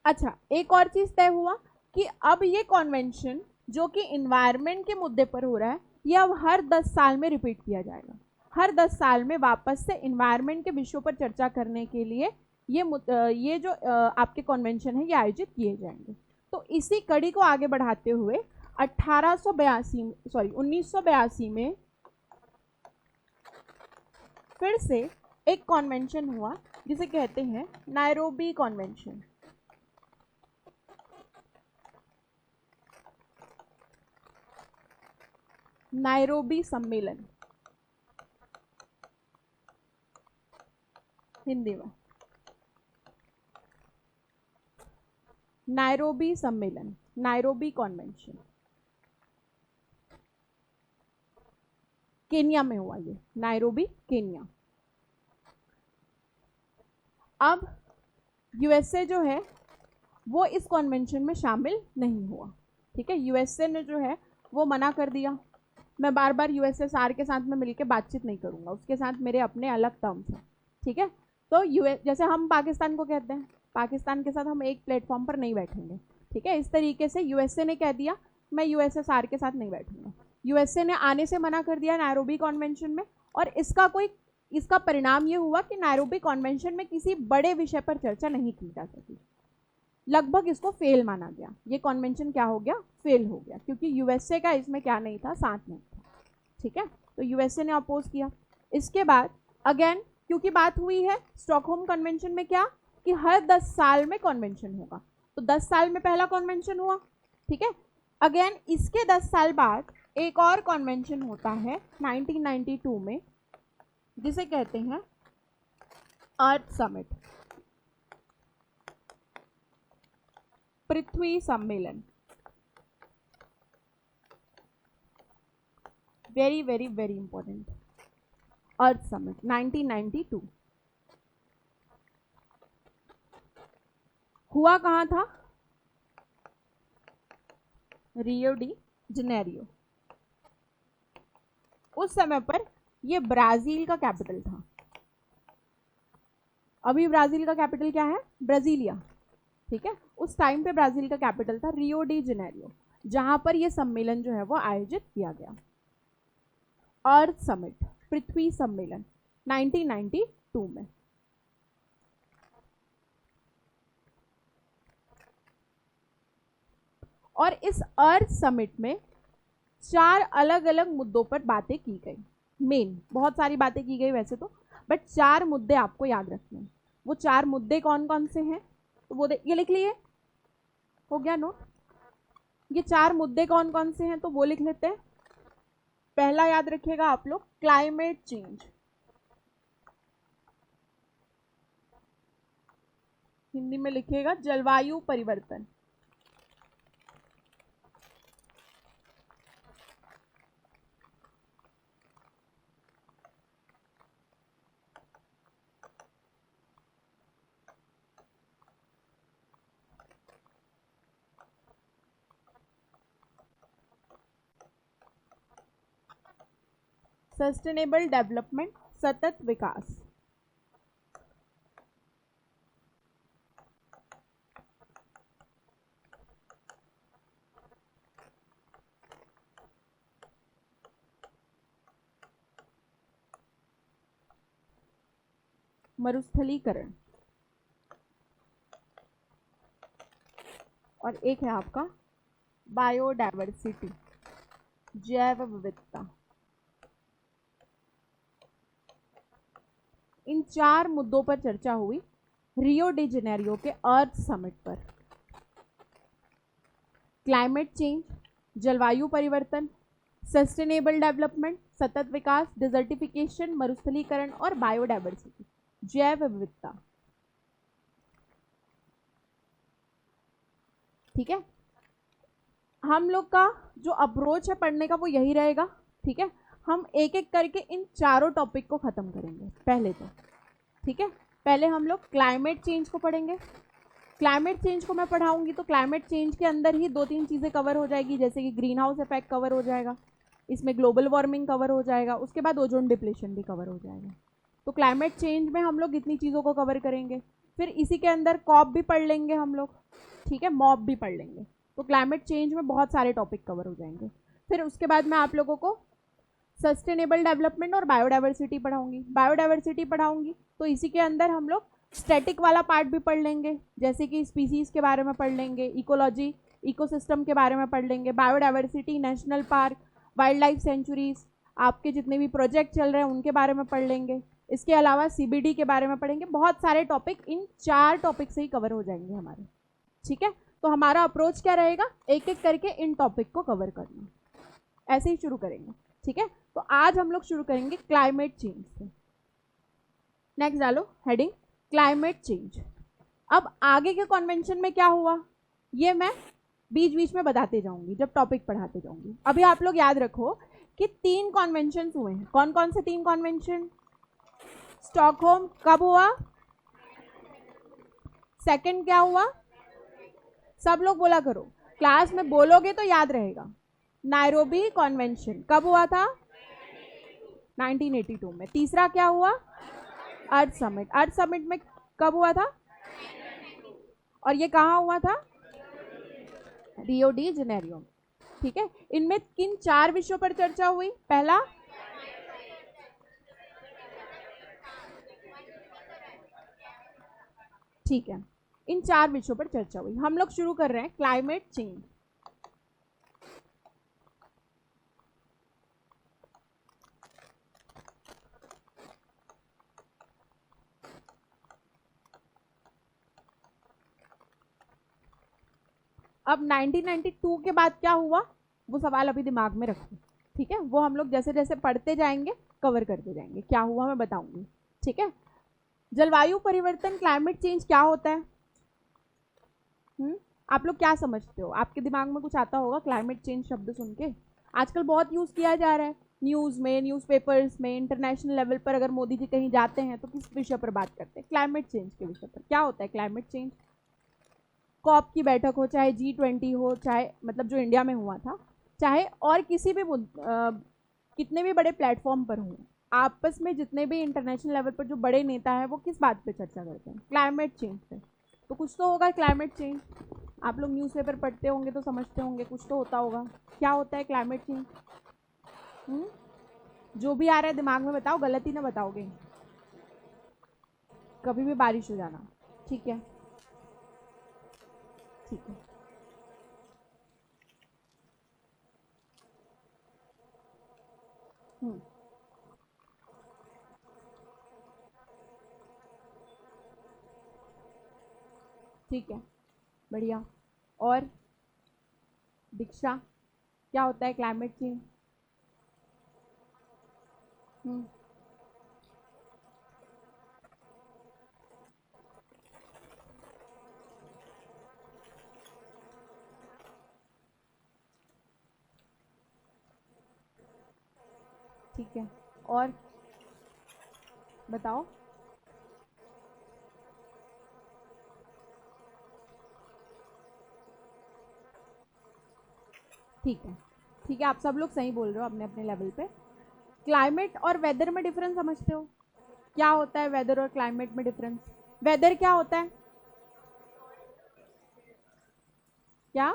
अच्छा, एक और चीज तय हुआ कि अब ये कॉन्वेंशन जो कि इन्वायरमेंट के मुद्दे पर हो रहा है, ये अब हर 10 साल में रिपीट किया जाएगा। हर 10 साल में वापस से इन्वायरमेंट के विषयों पर चर्चा करने के लिए ये जो आपके कॉन्वेंशन है ये आयोजित किए जाएंगे। तो इसी कड़ी को आगे बढ़ाते हुए 1982 में फिर से एक कॉन्वेंशन हुआ जिसे कहते हैं नायरोबी कॉन्वेंशन। नायरोबी सम्मेलन, हिंदी में नायरोबी सम्मेलन, नायरोबी कॉन्वेंशन, केन्या में हुआ ये, नायरोबी केन्या। अब यूएसए जो है वो इस कॉन्वेंशन में शामिल नहीं हुआ। ठीक है, यूएसए ने जो है वो मना कर दिया। मैं बार बार यूएसएसआर के साथ में मिलकर बातचीत नहीं करूंगा, उसके साथ मेरे अपने अलग टर्म्स हैं। ठीक है, तो यूएस जैसे हम पाकिस्तान को कहते हैं, पाकिस्तान के साथ हम एक प्लेटफॉर्म पर नहीं बैठेंगे। ठीक है, इस तरीके से यूएसए ने कह दिया मैं यूएसएसआर के साथ नहीं बैठूंगा। यूएसए ने आने से मना कर दिया नायरोबी कॉन्वेंशन में, और इसका परिणाम ये हुआ कि नायरोबी कॉन्वेंशन में किसी बड़े विषय पर चर्चा नहीं की जा सकी। लगभग इसको फेल माना गया। ये कॉन्वेंशन क्या हो गया? फेल हो गया, क्योंकि यूएसए का इसमें क्या नहीं था? साथ नहीं था। ठीक है, तो यूएसए ने अपोज किया। इसके बाद अगेन क्योंकि बात हुई है स्टॉकहोम कन्वेंशन में क्या कि हर 10 साल में कॉन्वेंशन होगा, तो 10 साल में पहला कॉन्वेंशन हुआ। ठीक है, अगेन इसके 10 साल बाद एक और कॉन्वेंशन होता है 1992 में, जिसे कहते हैं अर्थ समिट, पृथ्वी सम्मेलन। वेरी वेरी वेरी इंपॉर्टेंट, अर्थ समिट 1992 हुआ कहां था? Rio de Janeiro. उस समय पर यह ब्राजील का कैपिटल था। अभी ब्राजील का कैपिटल क्या है? ब्राजीलिया। ठीक है, उस टाइम पे ब्राजील का कैपिटल था रियो डी जनेरियो, जहां पर यह सम्मेलन जो है वो आयोजित किया गया। अर्थ समिट, पृथ्वी सम्मेलन 1992 में। और इस अर्थ समिट में 4 अलग अलग मुद्दों पर बातें की गई। मेन बहुत सारी बातें की गई वैसे तो, बट 4 मुद्दे आपको याद रखने हैं। वो 4 मुद्दे कौन कौन से हैं? तो वो ये लिख लिए, हो गया नोट। ये 4 मुद्दे कौन कौन से हैं तो वो लिख लेते हैं। पहला याद रखिएगा आप लोग, क्लाइमेट चेंज, हिंदी में लिखिएगा जलवायु परिवर्तन। सस्टेनेबल डेवलपमेंट, सतत विकास। मरुस्थलीकरण, और एक है आपका बायोडायवर्सिटी, जैव विविधता। इन 4 मुद्दों पर चर्चा हुई रियो डी जेनेरियो के अर्थ समिट पर। क्लाइमेट चेंज, जलवायु परिवर्तन, सस्टेनेबल डेवलपमेंट, सतत विकास, डिजर्टिफिकेशन, मरुस्थलीकरण और बायोडायवर्सिटी, जैव विविधता। ठीक है, हम लोग का जो अप्रोच है पढ़ने का वो यही रहेगा। ठीक है, हम एक एक करके इन चारों टॉपिक को खत्म करेंगे पहले तो। ठीक है, पहले हम लोग क्लाइमेट चेंज को पढ़ेंगे। क्लाइमेट चेंज को मैं पढ़ाऊंगी तो क्लाइमेट चेंज के अंदर ही 2-3 चीज़ें कवर हो जाएगी, जैसे कि ग्रीन हाउस इफेक्ट कवर हो जाएगा, इसमें ग्लोबल वार्मिंग कवर हो जाएगा, उसके बाद ओजोन डिप्लेशन भी कवर हो जाएगा। तो क्लाइमेट चेंज में हम लोग इतनी चीज़ों को कवर करेंगे। फिर इसी के अंदर कॉप भी पढ़ लेंगे हम लोग, ठीक है, मॉप भी पढ़ लेंगे। तो क्लाइमेट चेंज में बहुत सारे टॉपिक कवर हो जाएंगे। फिर उसके बाद मैं आप लोगों को सस्टेनेबल डेवलपमेंट और बायोडायवर्सिटी पढ़ाऊंगी। बायोडायवर्सिटी पढ़ाऊंगी तो इसी के अंदर हम लोग स्टैटिक वाला पार्ट भी पढ़ लेंगे, जैसे कि स्पीसीज के बारे में पढ़ लेंगे, इकोलॉजी इकोसिस्टम के बारे में पढ़ लेंगे, biodiversity, national park, wild life sanctuaries, आपके जितने भी प्रोजेक्ट चल रहे हैं उनके बारे में पढ़ लेंगे। इसके अलावा सीबीडी के बारे में पढ़ेंगे। बहुत सारे टॉपिक इन 4 टॉपिक से ही कवर हो जाएंगे हमारे। ठीक है, तो हमारा अप्रोच क्या रहेगा, एक एक करके इन टॉपिक को कवर करना, ऐसे ही शुरू करेंगे। ठीक है, तो आज हम लोग शुरू करेंगे क्लाइमेट चेंज से। नेक्स्ट डालो हेडिंग क्लाइमेट चेंज। अब आगे के कॉन्वेंशन में क्या हुआ ये मैं बीच बीच में बताते जाऊंगी जब टॉपिक पढ़ाते जाऊंगी। अभी आप लोग याद रखो कि 3 कॉन्वेंशन हुए हैं। कौन कौन से 3 कॉन्वेंशन? स्टॉकहोम कब हुआ? सेकंड क्या हुआ? सब लोग बोला करो, क्लास में बोलोगे तो याद रहेगा। नायरोबी कॉन्वेंशन कब हुआ था? 1982 में। तीसरा क्या हुआ? अर्थ समिट। अर्थ समिट में कब हुआ था? और ये कहाँ हुआ था? Rio de Janeiro. ठीक है, इनमें किन 4 विषयों पर चर्चा हुई? पहला ठीक है, इन 4 विषयों पर चर्चा हुई। हम लोग शुरू कर रहे हैं क्लाइमेट चेंज। अब 1992 के बाद क्या हुआ वो सवाल अभी दिमाग में रखो। ठीक है, वो हम लोग जैसे जैसे पढ़ते जाएंगे कवर करते जाएंगे। क्या हुआ मैं बताऊंगी। ठीक है, जलवायु परिवर्तन क्लाइमेट चेंज क्या होता है? आप लोग क्या समझते हो? आपके दिमाग में कुछ आता होगा क्लाइमेट चेंज शब्द सुन के? आजकल बहुत यूज़ किया जा रहा है न्यूज़ में, न्यूज़पेपर्स में, इंटरनेशनल लेवल पर अगर मोदी जी कहीं जाते हैं तो किस विषय पर बात करते हैं? क्लाइमेट चेंज के विषय पर। क्या होता है क्लाइमेट चेंज? कॉप की बैठक हो, चाहे G20 हो, चाहे मतलब जो इंडिया में हुआ था, चाहे और किसी भी कितने भी बड़े प्लेटफॉर्म पर हों, आपस में जितने भी इंटरनेशनल लेवल पर जो बड़े नेता हैं वो किस बात पे चर्चा करते हैं? क्लाइमेट चेंज पे। तो कुछ तो होगा क्लाइमेट चेंज। आप लोग न्यूज़पेपर पढ़ते होंगे तो समझते होंगे कुछ तो होता होगा। क्या होता है क्लाइमेट चेंज? जो भी आ रहा है दिमाग में बताओ, गलती ना बताओगे। कभी भी बारिश हो जाना। ठीक है, ठीक है, ठीक है, बढ़िया। और दीक्षा, क्या होता है क्लाइमेट चेंज? ठीक है, और बताओ। ठीक है, ठीक है, आप सब लोग सही बोल रहे हो अपने अपने लेवल पे। क्लाइमेट और वेदर में डिफरेंस समझते हो? क्या होता है वेदर और क्लाइमेट में डिफरेंस? वेदर क्या होता है? क्या?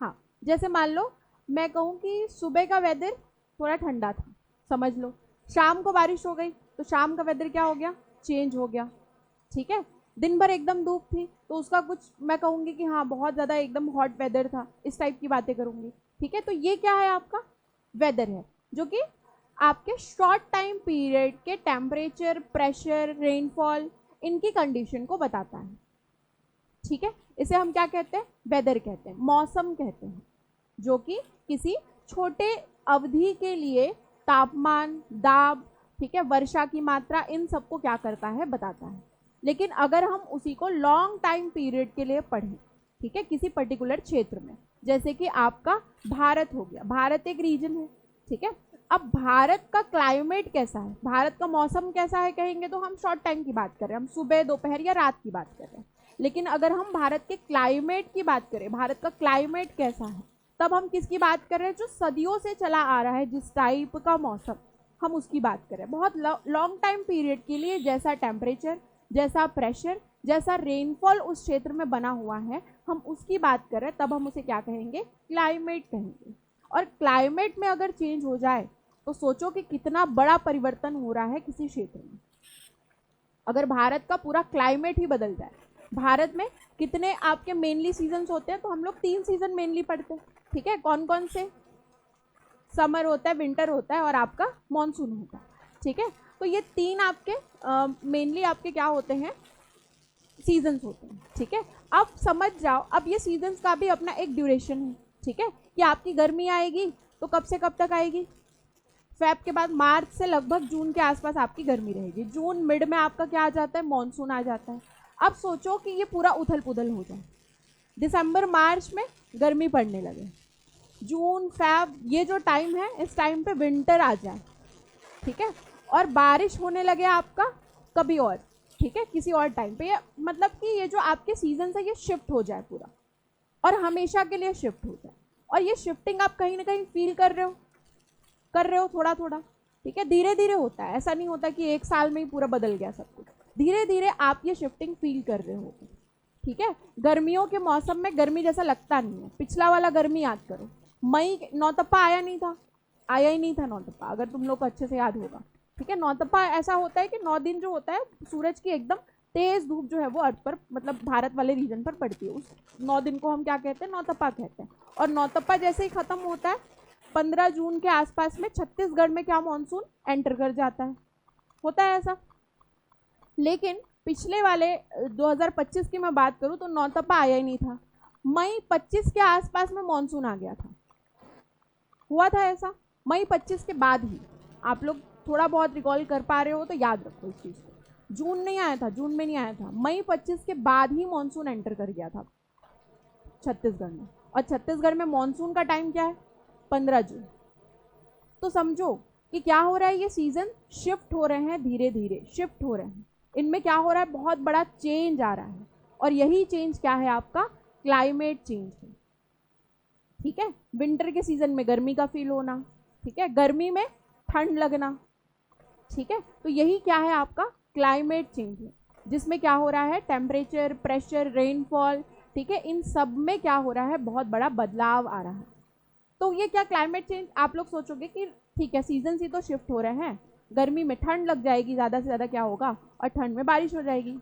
हाँ, जैसे मान लो मैं कहूँ कि सुबह का वेदर थोड़ा ठंडा था, समझ लो, शाम को बारिश हो गई तो शाम का वेदर क्या हो गया, चेंज हो गया। ठीक है, दिन भर एकदम धूप थी तो उसका कुछ मैं कहूँगी कि हाँ बहुत ज़्यादा एकदम हॉट वेदर था, इस टाइप की बातें करूँगी। ठीक है, तो ये क्या है, आपका वेदर है जो कि आपके शॉर्ट टाइम पीरियड के टेम्परेचर, प्रेशर, रेनफॉल, इनकी कंडीशन को बताता है। ठीक है, इसे हम क्या कहते हैं, वेदर कहते हैं, मौसम कहते हैं, जो कि किसी छोटे अवधि के लिए तापमान, दाब, ठीक है, वर्षा की मात्रा, इन सबको क्या करता है, बताता है। लेकिन अगर हम उसी को लॉन्ग टाइम पीरियड के लिए पढ़ें, ठीक है, किसी पर्टिकुलर क्षेत्र में, जैसे कि आपका भारत हो गया, भारत एक रीजन है। ठीक है, अब भारत का क्लाइमेट कैसा है, भारत का मौसम कैसा है कहेंगे तो हम शॉर्ट टाइम की बात कर रहे हैं, हम सुबह, दोपहर या रात की बात कर रहे हैं। लेकिन अगर हम भारत के क्लाइमेट की बात करें, भारत का क्लाइमेट कैसा है, तब हम किसकी बात कर रहे हैं, जो सदियों से चला आ रहा है, जिस टाइप का मौसम, हम उसकी बात करें। बहुत लॉन्ग टाइम पीरियड के लिए जैसा टेम्परेचर, जैसा प्रेशर, जैसा रेनफॉल उस क्षेत्र में बना हुआ है, हम उसकी बात कर रहे हैं, तब हम उसे क्या कहेंगे, क्लाइमेट कहेंगे। और क्लाइमेट में अगर चेंज हो जाए तो सोचो कि कितना बड़ा परिवर्तन हो रहा है किसी क्षेत्र में। अगर भारत का पूरा क्लाइमेट ही बदल जाए, भारत में कितने आपके मेनली सीजन्स होते हैं, तो हम लोग 3 सीजन मेनली पढ़ते हैं। ठीक है, कौन कौन से, समर होता है, विंटर होता है और आपका मॉनसून होता है। ठीक है, तो ये 3 आपके मेनली आपके क्या होते हैं, सीजन्स होते हैं। ठीक है, अब समझ जाओ, अब ये सीजन्स का भी अपना एक ड्यूरेशन है। ठीक है, कि आपकी गर्मी आएगी तो कब से कब तक आएगी, फेब के बाद मार्च से लगभग जून के आसपास आपकी गर्मी रहेगी। जून मिड में आपका क्या आ जाता है, मॉनसून आ जाता है। अब सोचो कि ये पूरा उथल पुथल हो जाए, दिसंबर मार्च में गर्मी पड़ने लगे, जून फेब ये जो टाइम है, इस टाइम पे विंटर आ जाए। ठीक है, और बारिश होने लगे आपका कभी और, ठीक है, किसी और टाइम पे, मतलब कि ये जो आपके सीजन है ये शिफ्ट हो जाए पूरा, और हमेशा के लिए शिफ्ट हो जाए। और ये शिफ्टिंग आप कहीं ना कहीं फील कर रहे हो थोड़ा थोड़ा। ठीक है, धीरे धीरे होता है, ऐसा नहीं होता कि एक साल में ही पूरा बदल गया सब कुछ, धीरे धीरे आप ये शिफ्टिंग फील कर रहे हो। ठीक है, गर्मियों के मौसम में गर्मी जैसा लगता नहीं है। पिछला वाला गर्मी याद करो, मई नौतप्पा आया नहीं था, आया ही नहीं था नौतप्पा, अगर तुम लोग को अच्छे से याद होगा। ठीक है, नौतप्पा ऐसा होता है कि 9 दिन जो होता है सूरज की एकदम तेज धूप जो है वो अर्थ पर, मतलब भारत वाले रीजन पर पड़ती है, उस 9 दिन को हम क्या कहते हैं, नौतप्पा कहते हैं। और नौतप्पा जैसे ही खत्म होता है 15 जून के आसपास में छत्तीसगढ़ में क्या मानसून एंटर कर जाता है, होता है ऐसा। लेकिन पिछले वाले 2025 की मैं बात करूं तो नौतप्पा आया ही नहीं था, मई 25 के आसपास में मानसून आ गया था, हुआ था ऐसा, मई 25 के बाद ही। आप लोग थोड़ा बहुत रिकॉल कर पा रहे हो तो याद रखो इस चीज़ को, जून नहीं आया था, जून में नहीं आया था, मई 25 के बाद ही मानसून एंटर कर गया था छत्तीसगढ़ में। और छत्तीसगढ़ में मानसून का टाइम क्या है, 15 जून। तो समझो कि क्या हो रहा है, ये सीजन शिफ्ट हो रहे हैं, धीरे धीरे शिफ्ट हो रहे हैं, इनमें क्या हो रहा है, बहुत बड़ा चेंज आ रहा है। और यही चेंज क्या है, आपका क्लाइमेट चेंज है। ठीक है, विंटर के सीजन में गर्मी का फील होना, ठीक है, गर्मी में ठंड लगना। ठीक है, तो यही क्या है, आपका क्लाइमेट चेंज है, जिसमें क्या हो रहा है, टेम्परेचर, प्रेशर, रेनफॉल, ठीक है, इन सब में क्या हो रहा है, बहुत बड़ा बदलाव आ रहा है। तो ये क्या क्लाइमेट चेंज, आप लोग सोचोगे कि ठीक है सीजन ही तो शिफ्ट हो रहे हैं, गर्मी में ठंड लग जाएगी ज़्यादा से ज़्यादा क्या होगा, और ठंड में बारिश हो जाएगी,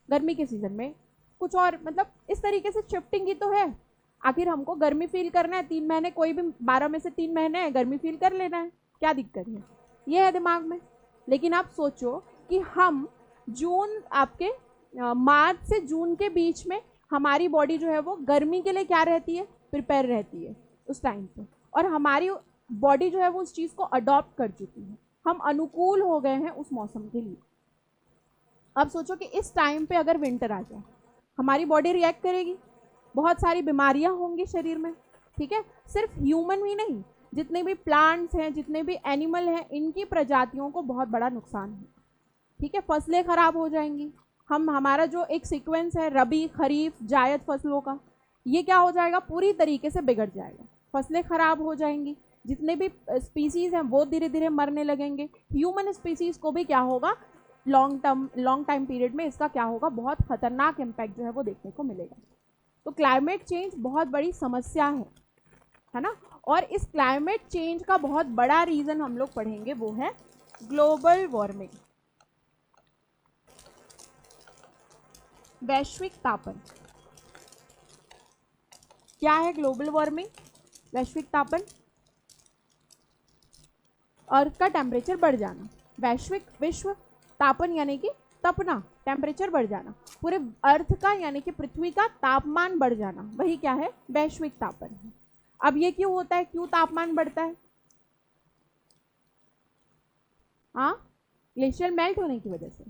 गर्मी के सीजन में कुछ और, मतलब इस तरीके से शिफ्टिंग ही तो है। आखिर हमको गर्मी फील करना है 3 महीने, कोई भी 12 में से 3 महीने है गर्मी फील कर लेना है, क्या दिक्कत है, ये है दिमाग में। लेकिन आप सोचो कि हम जून आपके मार्च से जून के बीच में हमारी बॉडी जो है वो गर्मी के लिए क्या रहती है, प्रिपेयर रहती है उस टाइम पे, और हमारी बॉडी जो है वो उस चीज़ को अडॉप्ट कर चुकी है, हम अनुकूल हो गए हैं उस मौसम के लिए। अब सोचो कि इस टाइम पे अगर विंटर आ जाए, हमारी बॉडी रिएक्ट करेगी, बहुत सारी बीमारियां होंगी शरीर में। ठीक है, सिर्फ ह्यूमन ही नहीं, जितने भी प्लांट्स हैं, जितने भी एनिमल हैं, इनकी प्रजातियों को बहुत बड़ा नुकसान है। ठीक है, फसलें खराब हो जाएंगी, हमारा जो एक सीक्वेंस है रबी, खरीफ, जायद फसलों का, ये क्या हो जाएगा, पूरी तरीके से बिगड़ जाएगा, फसलें खराब हो जाएंगी, जितने भी स्पीसीज हैं वो धीरे धीरे मरने लगेंगे। ह्यूमन स्पीसीज को भी क्या होगा, लॉन्ग टाइम पीरियड में इसका क्या होगा, बहुत खतरनाक इम्पैक्ट जो है वो देखने को मिलेगा। तो क्लाइमेट चेंज बहुत बड़ी समस्या है ना। और इस क्लाइमेट चेंज का बहुत बड़ा रीज़न हम लोग पढ़ेंगे वो है ग्लोबल वार्मिंग, वैश्विक तापन। क्या है ग्लोबल वार्मिंग? वैश्विक तापन, अर्थ का टेम्परेचर बढ़ जाना। वैश्विक, विश्व, तापन यानी कि तपना, टेम्परेचर बढ़ जाना, पूरे अर्थ का यानी कि पृथ्वी का तापमान बढ़ जाना, वही क्या है? वैश्विक तापन है। अब ये क्यों होता है? क्यों तापमान बढ़ता है? हाँ, ग्लेशियर मेल्ट होने की वजह से।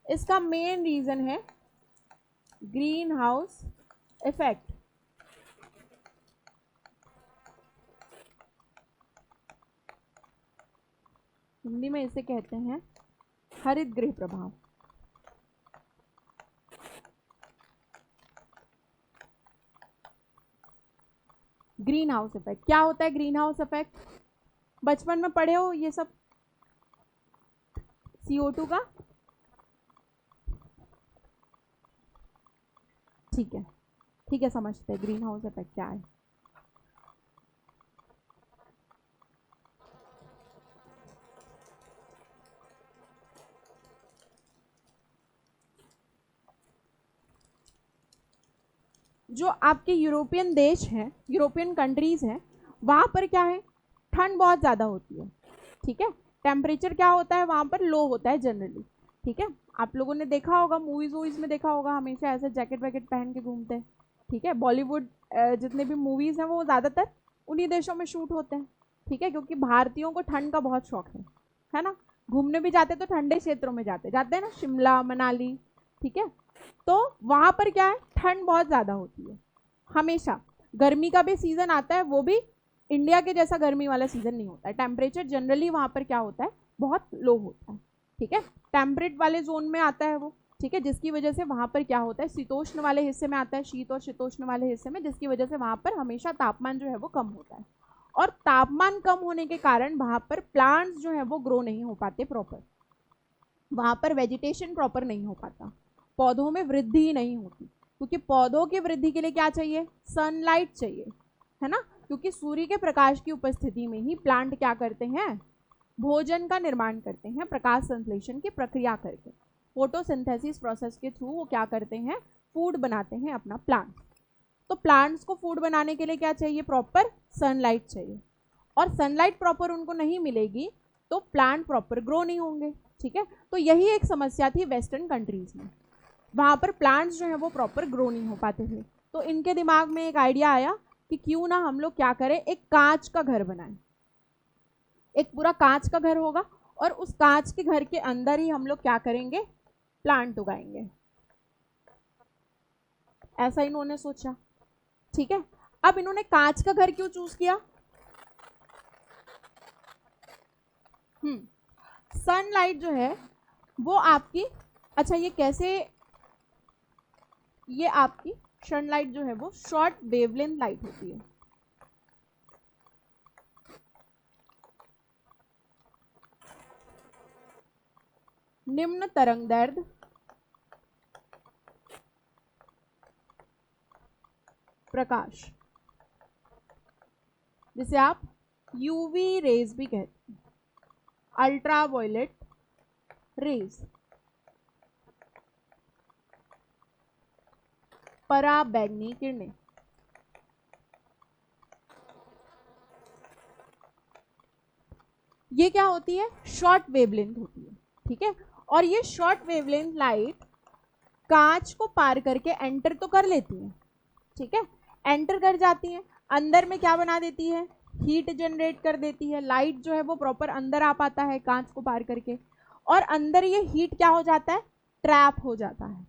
इसका मेन रीजन है ग्रीन हाउस इफेक्ट। हिंदी में इसे कहते हैं हरित गृह प्रभाव। ग्रीन हाउस इफेक्ट क्या होता है? ग्रीन हाउस इफेक्ट बचपन में पढ़े हो ये सब, CO2 का। ठीक है, ठीक है, समझते हैं ग्रीन हाउस इफेक्ट क्या है। जो आपके यूरोपियन देश हैं, यूरोपियन कंट्रीज हैं, वहां पर क्या है? ठंड बहुत ज़्यादा होती है। ठीक है, टेम्परेचर क्या होता है वहां पर? लो होता है जनरली। ठीक है, आप लोगों ने देखा होगा, मूवीज वूवीज में देखा होगा, हमेशा ऐसे जैकेट वैकेट पहन के घूमते हैं। ठीक है, बॉलीवुड जितने भी मूवीज हैं वो ज़्यादातर उन्हीं देशों में शूट होते हैं। ठीक है, क्योंकि भारतीयों को ठंड का बहुत शौक है ना। घूमने भी जाते तो ठंडे क्षेत्रों में जाते हैं ना, शिमला, मनाली। ठीक है, तो वहां पर क्या है? ठंड बहुत ज़्यादा होती है हमेशा। गर्मी का भी सीजन आता है, वो भी इंडिया के जैसा गर्मी वाला सीजन नहीं होता है। टेम्परेचर जनरली वहां पर क्या होता है? बहुत लो होता है। ठीक है, टेम्परेट वाले जोन में आता है वो। ठीक है, जिसकी वजह से वहां पर क्या होता है? शीतोष्ण वाले हिस्से में आता है, शीत और शीतोष्ण वाले हिस्से में, जिसकी वजह से वहां पर हमेशा तापमान जो है वो कम होता है। और तापमान कम होने के कारण वहां पर प्लांट्स जो है वो ग्रो नहीं हो पाते प्रॉपर, वहां पर वेजिटेशन प्रॉपर नहीं हो पाता, पौधों में वृद्धि नहीं होती। क्योंकि पौधों की वृद्धि के लिए क्या चाहिए? सनलाइट चाहिए, है ना। क्योंकि सूर्य के प्रकाश की उपस्थिति में ही प्लांट क्या करते हैं? भोजन का निर्माण करते हैं, प्रकाश संश्लेषण की प्रक्रिया करके, फोटोसिंथेसिस प्रोसेस के थ्रू वो क्या करते हैं? फूड बनाते हैं अपना प्लांट। तो प्लांट्स को फूड बनाने के लिए क्या चाहिए? प्रॉपर सनलाइट चाहिए। और सनलाइट प्रॉपर उनको नहीं मिलेगी तो प्लांट प्रॉपर ग्रो नहीं होंगे। ठीक है, तो यही एक समस्या थी वेस्टर्न कंट्रीज में, वहां पर प्लांट्स जो है वो प्रॉपर ग्रो नहीं हो पाते थे। तो इनके दिमाग में एक आइडिया आया कि क्यों ना हम लोग क्या करें, एक कांच का घर बनाएं। एक पूरा कांच का घर होगा और उस कांच के घर के अंदर ही हम लोग क्या करेंगे? प्लांट उगाएंगे। ऐसा इन्होंने सोचा। ठीक है, अब इन्होंने कांच का घर क्यों चूज किया? सनलाइट जो है वो आपकी, अच्छा ये कैसे, ये आपकी सनलाइट जो है वो शॉर्ट वेवलेंथ लाइट होती है। निम्न तरंग दैर्ध्य प्रकाश, जिसे आप यूवी रेज भी कहते हैं, अल्ट्रा वायलेट रेज, पराबैंगनी किरणें, ये क्या होती है? शॉर्ट वेवलेंथ होती है। ठीक है, और ये शॉर्ट वेवलेंथ लाइट कांच को पार करके एंटर तो कर लेती है। ठीक है, एंटर कर जाती है, अंदर में क्या बना देती है? हीट जनरेट कर देती है। लाइट जो है वो प्रॉपर अंदर आ पाता है कांच को पार करके, और अंदर ये हीट क्या हो जाता है? ट्रैप हो जाता है।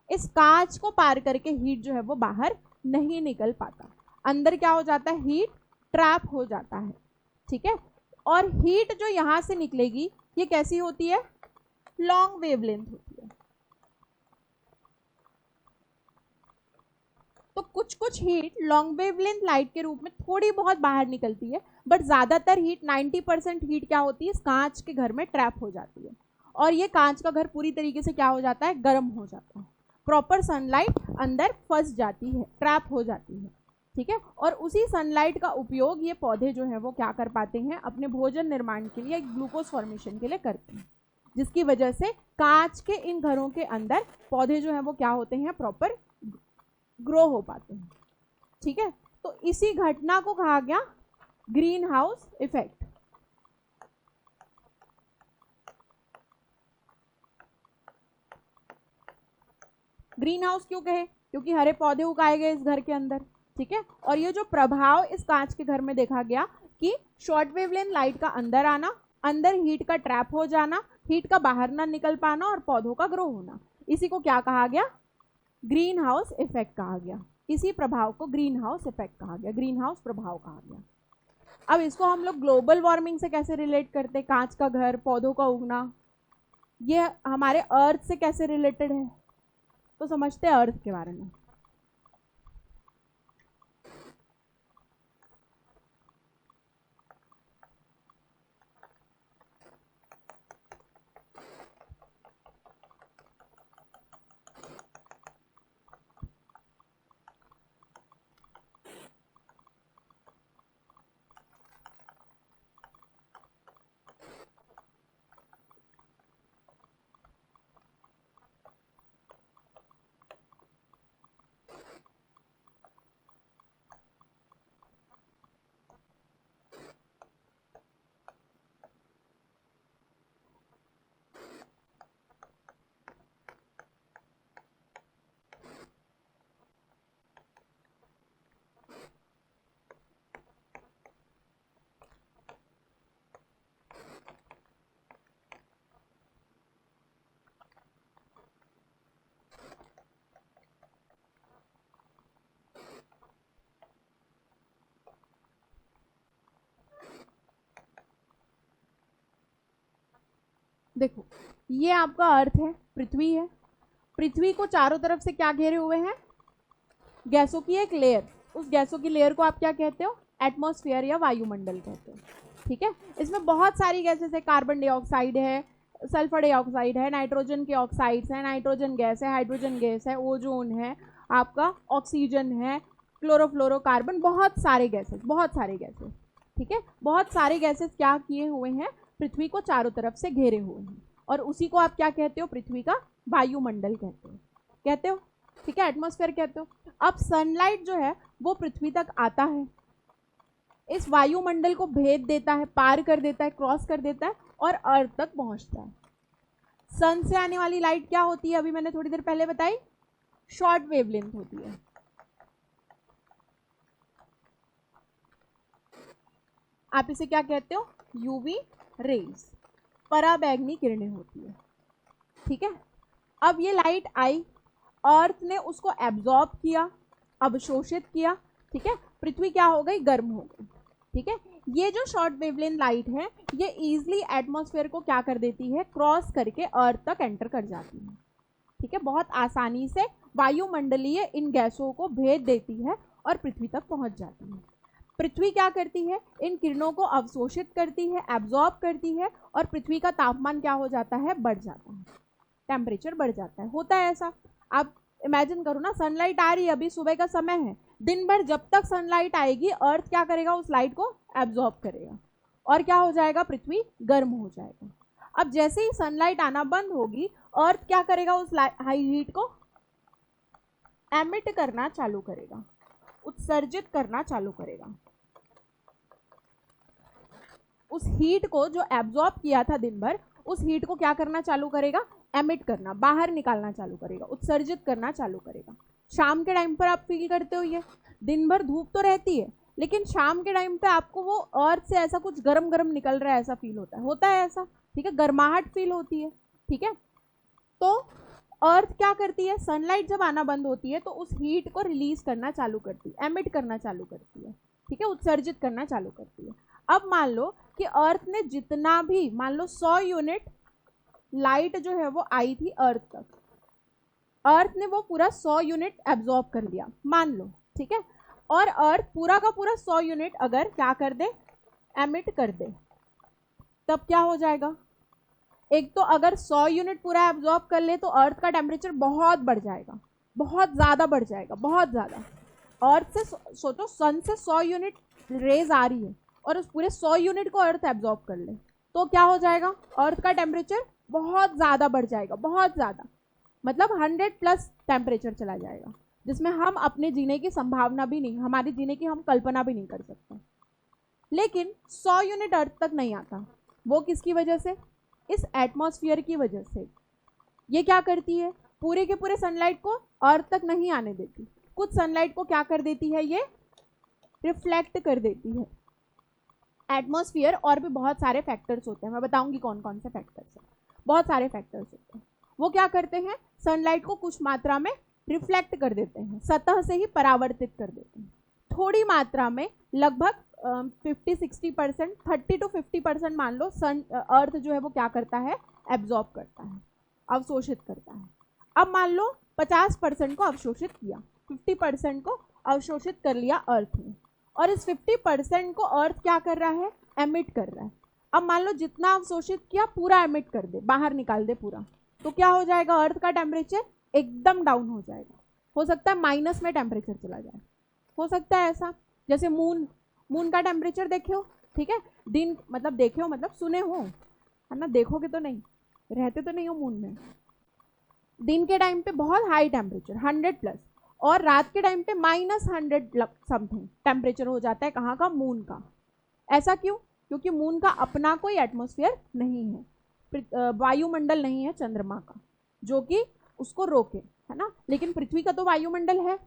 इस कांच को पार करके हीट जो है वो बाहर नहीं निकल पाता, अंदर क्या हो जाता है? हीट ट्रैप हो जाता है। ठीक है, और हीट जो यहां से निकलेगी ये कैसी होती है? लॉन्ग वेवलेंथ होती है। तो कुछ कुछ हीट लॉन्ग वेवलेंथ लाइट के रूप में थोड़ी बहुत बाहर निकलती है, बट ज्यादातर हीट 90% हीट क्या होती है? इस कांच के घर में ट्रैप हो जाती है, और ये कांच का घर पूरी तरीके से क्या हो जाता है? गर्म हो जाता है, प्रॉपर सनलाइट अंदर फंस जाती है, ट्रैप हो जाती है। ठीक है। और उसी सनलाइट का उपयोग ये पौधे जो है वो क्या कर पाते हैं, अपने भोजन निर्माण के लिए, ग्लूकोज फॉर्मेशन के लिए करते हैं, जिसकी वजह से कांच के इन घरों के अंदर पौधे जो है वो क्या होते हैं, प्रॉपर ग्रो हो पाते हैं। ठीक है, तो इसी घटना को कहा गया green house effect. Green house क्यों कहे, क्योंकि हरे पौधे उगाए गए इस घर के अंदर। ठीक है, और ये जो प्रभाव इस कांच के घर में देखा गया कि शॉर्ट वेवलेंथ लाइट का अंदर आना, अंदर हीट का ट्रैप हो जाना, हीट का बाहर ना निकल पाना और पौधों का ग्रो होना, इसी को क्या कहा गया, ग्रीन हाउस इफेक्ट कहा गया। इसी प्रभाव को ग्रीन हाउस इफेक्ट कहा गया, ग्रीन हाउस प्रभाव कहा गया। अब इसको हम लोग ग्लोबल वार्मिंग से कैसे रिलेट करते हैं, कांच का घर, पौधों का उगना, ये हमारे अर्थ से कैसे रिलेटेड है, तो समझते हैं अर्थ के बारे में। देखो, ये आपका अर्थ है, पृथ्वी है। पृथ्वी को चारों तरफ से क्या घेरे हुए हैं, गैसों की एक लेयर। उस गैसों की लेयर को आप क्या कहते हो, एटमॉस्फेयर या वायुमंडल कहते हो। ठीक है, इसमें बहुत सारी गैसेस है, कार्बन डाइऑक्साइड है, सल्फर डाइऑक्साइड है, नाइट्रोजन के ऑक्साइड्स है, नाइट्रोजन गैस है, हाइड्रोजन गैस है, ओजोन है, आपका ऑक्सीजन है, क्लोरोफ्लोरोकार्बन, बहुत सारे गैसेस, बहुत सारे गैसेस। ठीक है, बहुत सारे गैसेस क्या किए हुए हैं, पृथ्वी को चारों तरफ से घेरे हुए हैं, और उसी को आप क्या कहते हो, पृथ्वी का वायुमंडल कहते हो। ठीक है, एटमॉस्फेयर कहते हो। अब सनलाइट जो है वो पृथ्वी तक आता है, इस वायुमंडल को भेद देता है, पार कर देता है, क्रॉस कर देता है और अर्थ तक पहुंचता है। सन से आने वाली लाइट क्या होती है, अभी मैंने थोड़ी देर पहले बताई, शॉर्ट वेवलेंथ होती है। आप इसे क्या कहते हो, यूवी रेज, पराबैंगनी किरणें होती है। ठीक है, अब ये लाइट आई, अर्थ ने उसको एब्जॉर्ब किया, अवशोषित किया। ठीक है, पृथ्वी क्या हो गई, गर्म हो गई। ठीक है, ये जो शॉर्ट वेवलेंथ लाइट है ये इजीली एटमॉस्फेयर को क्या कर देती है, क्रॉस करके अर्थ तक एंटर कर जाती है। ठीक है, बहुत आसानी से वायुमंडलीय इन गैसों को भेद देती है और पृथ्वी तक पहुंच जाती है। पृथ्वी क्या करती है, इन किरणों को अवशोषित करती है, एब्जॉर्ब करती है, और पृथ्वी का तापमान क्या हो जाता है, बढ़ जाता है, टेम्परेचर बढ़ जाता है। होता है ऐसा, आप इमेजिन करो ना, सनलाइट आ रही है, अभी सुबह का समय है, दिन भर जब तक सनलाइट आएगी अर्थ क्या करेगा, उस लाइट को एब्जॉर्ब करेगा और क्या हो जाएगा, पृथ्वी गर्म हो जाएगा। अब जैसे ही सनलाइट आना बंद होगी, अर्थ क्या करेगा, उस हाई हीट को एमिट करना चालू करेगा, उत्सर्जित करना चालू करेगा। उस हीट को जो एब्जॉर्ब किया था दिन भर, उस हीट को क्या करना चालू करेगा, एमिट करना, बाहर निकालना चालू करेगा, उत्सर्जित करना चालू करेगा। शाम के टाइम पर आप फील करते हो, ये दिन भर धूप तो रहती है लेकिन शाम के टाइम पे आपको वो अर्थ से ऐसा कुछ गरम गरम निकल रहा है ऐसा फील होता है ऐसा। ठीक है, गर्माहट फील होती है। ठीक है, तो अर्थ क्या करती है, सनलाइट जब आना बंद होती है तो उस हीट को रिलीज करना चालू करती है, एमिट करना चालू करती है। ठीक है, उत्सर्जित करना चालू करती है। अब मान लो कि अर्थ ने जितना भी, मान लो 100 यूनिट लाइट जो है वो आई थी अर्थ तक, अर्थ ने वो पूरा 100 यूनिट एब्जॉर्ब कर लिया, मान लो। ठीक है, और अर्थ पूरा का पूरा 100 यूनिट अगर क्या कर दे, एमिट कर दे, तब क्या हो जाएगा, एक तो अगर 100 यूनिट पूरा एब्जॉर्ब कर ले तो अर्थ का टेम्परेचर बहुत बढ़ जाएगा, बहुत ज़्यादा बढ़ जाएगा, बहुत ज़्यादा। अर्थ से सोचो, सन से 100 यूनिट रेज आ रही है और उस पूरे 100 यूनिट को अर्थ एब्जॉर्ब कर ले, तो क्या हो जाएगा, अर्थ का टेम्परेचर बहुत ज़्यादा बढ़ जाएगा, बहुत ज़्यादा, मतलब 100+ टेम्परेचर चला जाएगा, जिसमें हम अपने जीने की संभावना भी नहीं, हमारे जीने की हम कल्पना भी नहीं कर सकते। लेकिन 100 यूनिट अर्थ तक नहीं आता, वो किसकी वजह से, इस एटमॉस्फेयर की वजह से। ये क्या करती है, पूरे के पूरे सनलाइट को अर्थ तक नहीं आने देती, कुछ सनलाइट को क्या कर देती है, ये रिफ्लेक्ट कर देती है। एटमॉस्फेयर और भी बहुत सारे फैक्टर्स होते हैं, मैं बताऊंगी कौन कौन से फैक्टर्स हैं, बहुत सारे फैक्टर्स होते हैं। वो क्या करते हैं, सनलाइट को कुछ मात्रा में रिफ्लेक्ट कर देते हैं, सतह से ही परावर्तित कर देते हैं, थोड़ी मात्रा में, लगभग 50-60%, 30 to 50% मान लो, अर्थ जो है वो क्या करता है, एब्जॉर्ब करता है, अवशोषित करता है। अब मान लो 50% को अवशोषित किया, 50% को अवशोषित कर लिया अर्थ ने, और इस 50% को अर्थ क्या कर रहा है, एमिट कर रहा है। अब मान लो जितना अवशोषित किया पूरा एमिट कर दे, बाहर निकाल दे पूरा, तो क्या हो जाएगा, अर्थ का टेम्परेचर एकदम डाउन हो जाएगा, हो सकता है माइनस में टेम्परेचर चला जाए, हो सकता है ऐसा। जैसे मून का टेम्परेचर देखो, ठीक है, दिन मतलब देखे हो मतलब सुने हो, है ना, देखोगे तो नहीं, रहते तो नहीं हो मून में। दिन के टाइम पे बहुत हाई टेम्परेचर 100+, और रात के टाइम पे -100 समथिंग टेम्परेचर हो जाता है, कहाँ का, मून का। ऐसा क्यों, क्योंकि मून का अपना कोई एटमॉस्फेयर नहीं है, वायुमंडल नहीं है चंद्रमा का जो कि उसको रोके, है ना, लेकिन पृथ्वी का तो वायुमंडल है।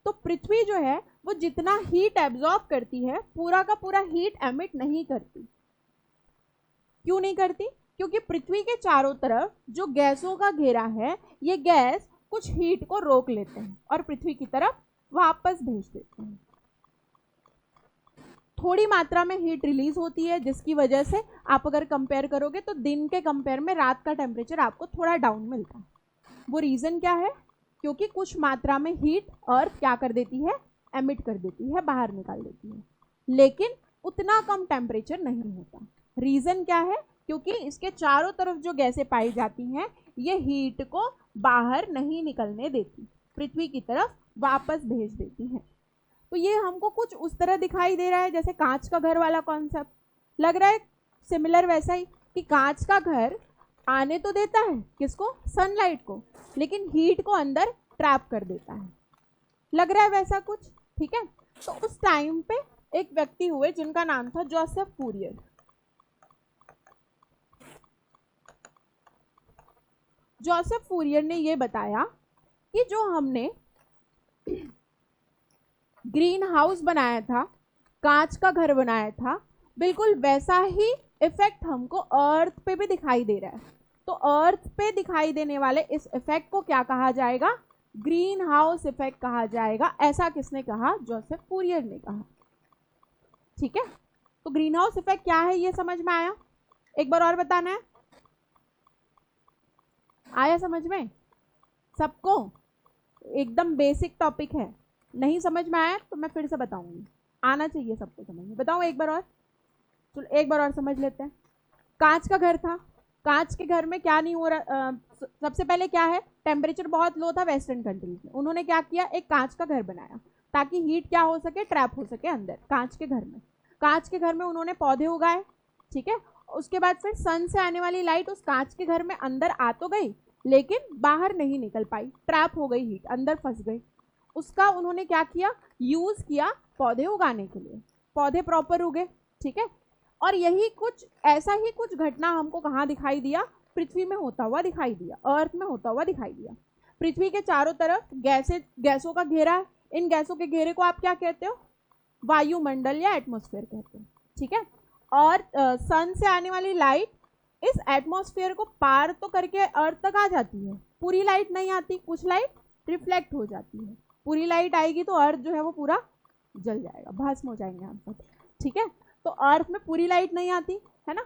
तो पृथ्वी जो है वो जितना हीट एब्जॉर्ब करती है, पूरा का पूरा हीट एमिट नहीं करती। क्यों नहीं करती, क्योंकि पृथ्वी के चारों तरफ जो गैसों का घेरा है, ये गैस कुछ हीट को रोक लेते हैं और पृथ्वी की तरफ वापस भेज देते हैं। थोड़ी मात्रा में हीट रिलीज होती है, जिसकी वजह से आप अगर कंपेयर करोगे तो दिन के कंपेयर में रात का टेम्परेचर आपको थोड़ा डाउन मिलता है। वो रीजन क्या है, क्योंकि कुछ मात्रा में हीट अर्थ क्या कर देती है, एमिट कर देती है, बाहर निकाल देती है, लेकिन उतना कम टेम्परेचर नहीं होता। रीजन क्या है, क्योंकि इसके चारों तरफ जो गैसें पाई जाती हैं, ये हीट को बाहर नहीं निकलने देती, पृथ्वी की तरफ वापस भेज देती हैं। तो ये हमको कुछ उस तरह दिखाई दे रहा है जैसे कांच का घर वाला कॉन्सेप्ट लग रहा है, सिमिलर वैसा ही, कि कांच का घर आने तो देता है किसको, सनलाइट को, लेकिन हीट को अंदर ट्रैप कर देता है, लग रहा है वैसा कुछ, ठीक है। तो उस टाइम पे एक व्यक्ति हुए जिनका नाम था जोसेफ फूरियर। जोसेफ फूरियर ने ये बताया कि जो हमने ग्रीन हाउस बनाया था, कांच का घर बनाया था, बिल्कुल वैसा ही इफेक्ट हमको अर्थ पे भी दिखाई दे रहा है। तो अर्थ पे दिखाई देने वाले इस इफेक्ट को क्या कहा जाएगा, ग्रीन हाउस इफेक्ट कहा जाएगा। ऐसा किसने कहा, जोसेफ फूरियर ने कहा, ठीक है। तो ग्रीन हाउस इफेक्ट क्या है ये समझ में आया, एक बार और बताना है, आया समझ में सबको, एकदम बेसिक टॉपिक है, नहीं समझ में आया तो मैं फिर से बताऊंगी, आना चाहिए सबको समझ में। बताओ एक बार और, चलो एक बार और समझ लेते हैं। कांच का घर था, कांच के घर में क्या नहीं हो रहा, सबसे पहले क्या है, टेम्परेचर बहुत लो था वेस्टर्न कंट्रीज में, उन्होंने क्या किया, एक कांच का घर बनाया ताकि हीट क्या हो सके, ट्रैप हो सके अंदर कांच के घर में। कांच के घर में उन्होंने पौधे उगाए, ठीक है। उसके बाद फिर सन से आने वाली लाइट उस कांच के घर में अंदर आ तो गई, लेकिन बाहर नहीं निकल पाई, ट्रैप हो गई हीट, अंदर फंस गई। उसका उन्होंने क्या किया, यूज किया पौधे उगाने के लिए, पौधे प्रॉपर उगे, ठीक है। और यही कुछ, ऐसा ही कुछ घटना हमको कहाँ दिखाई दिया, पृथ्वी में होता हुआ दिखाई दिया, अर्थ में होता हुआ दिखाई दिया। पृथ्वी के चारों तरफ गैसों का घेरा है, इन गैसों के घेरे को आप क्या कहते हो, वायुमंडल या एटमॉस्फेयर कहते हैं, ठीक है। और सन से आने वाली लाइट इस एटमॉस्फेयर को पार तो करके अर्थ तक आ जाती है, पूरी लाइट नहीं आती, कुछ लाइट रिफ्लेक्ट हो जाती है। पूरी लाइट आएगी तो अर्थ जो है वो पूरा जल जाएगा, भस्म हो जाएंगे हम सब, ठीक है। तो अर्थ में पूरी लाइट नहीं आती है ना,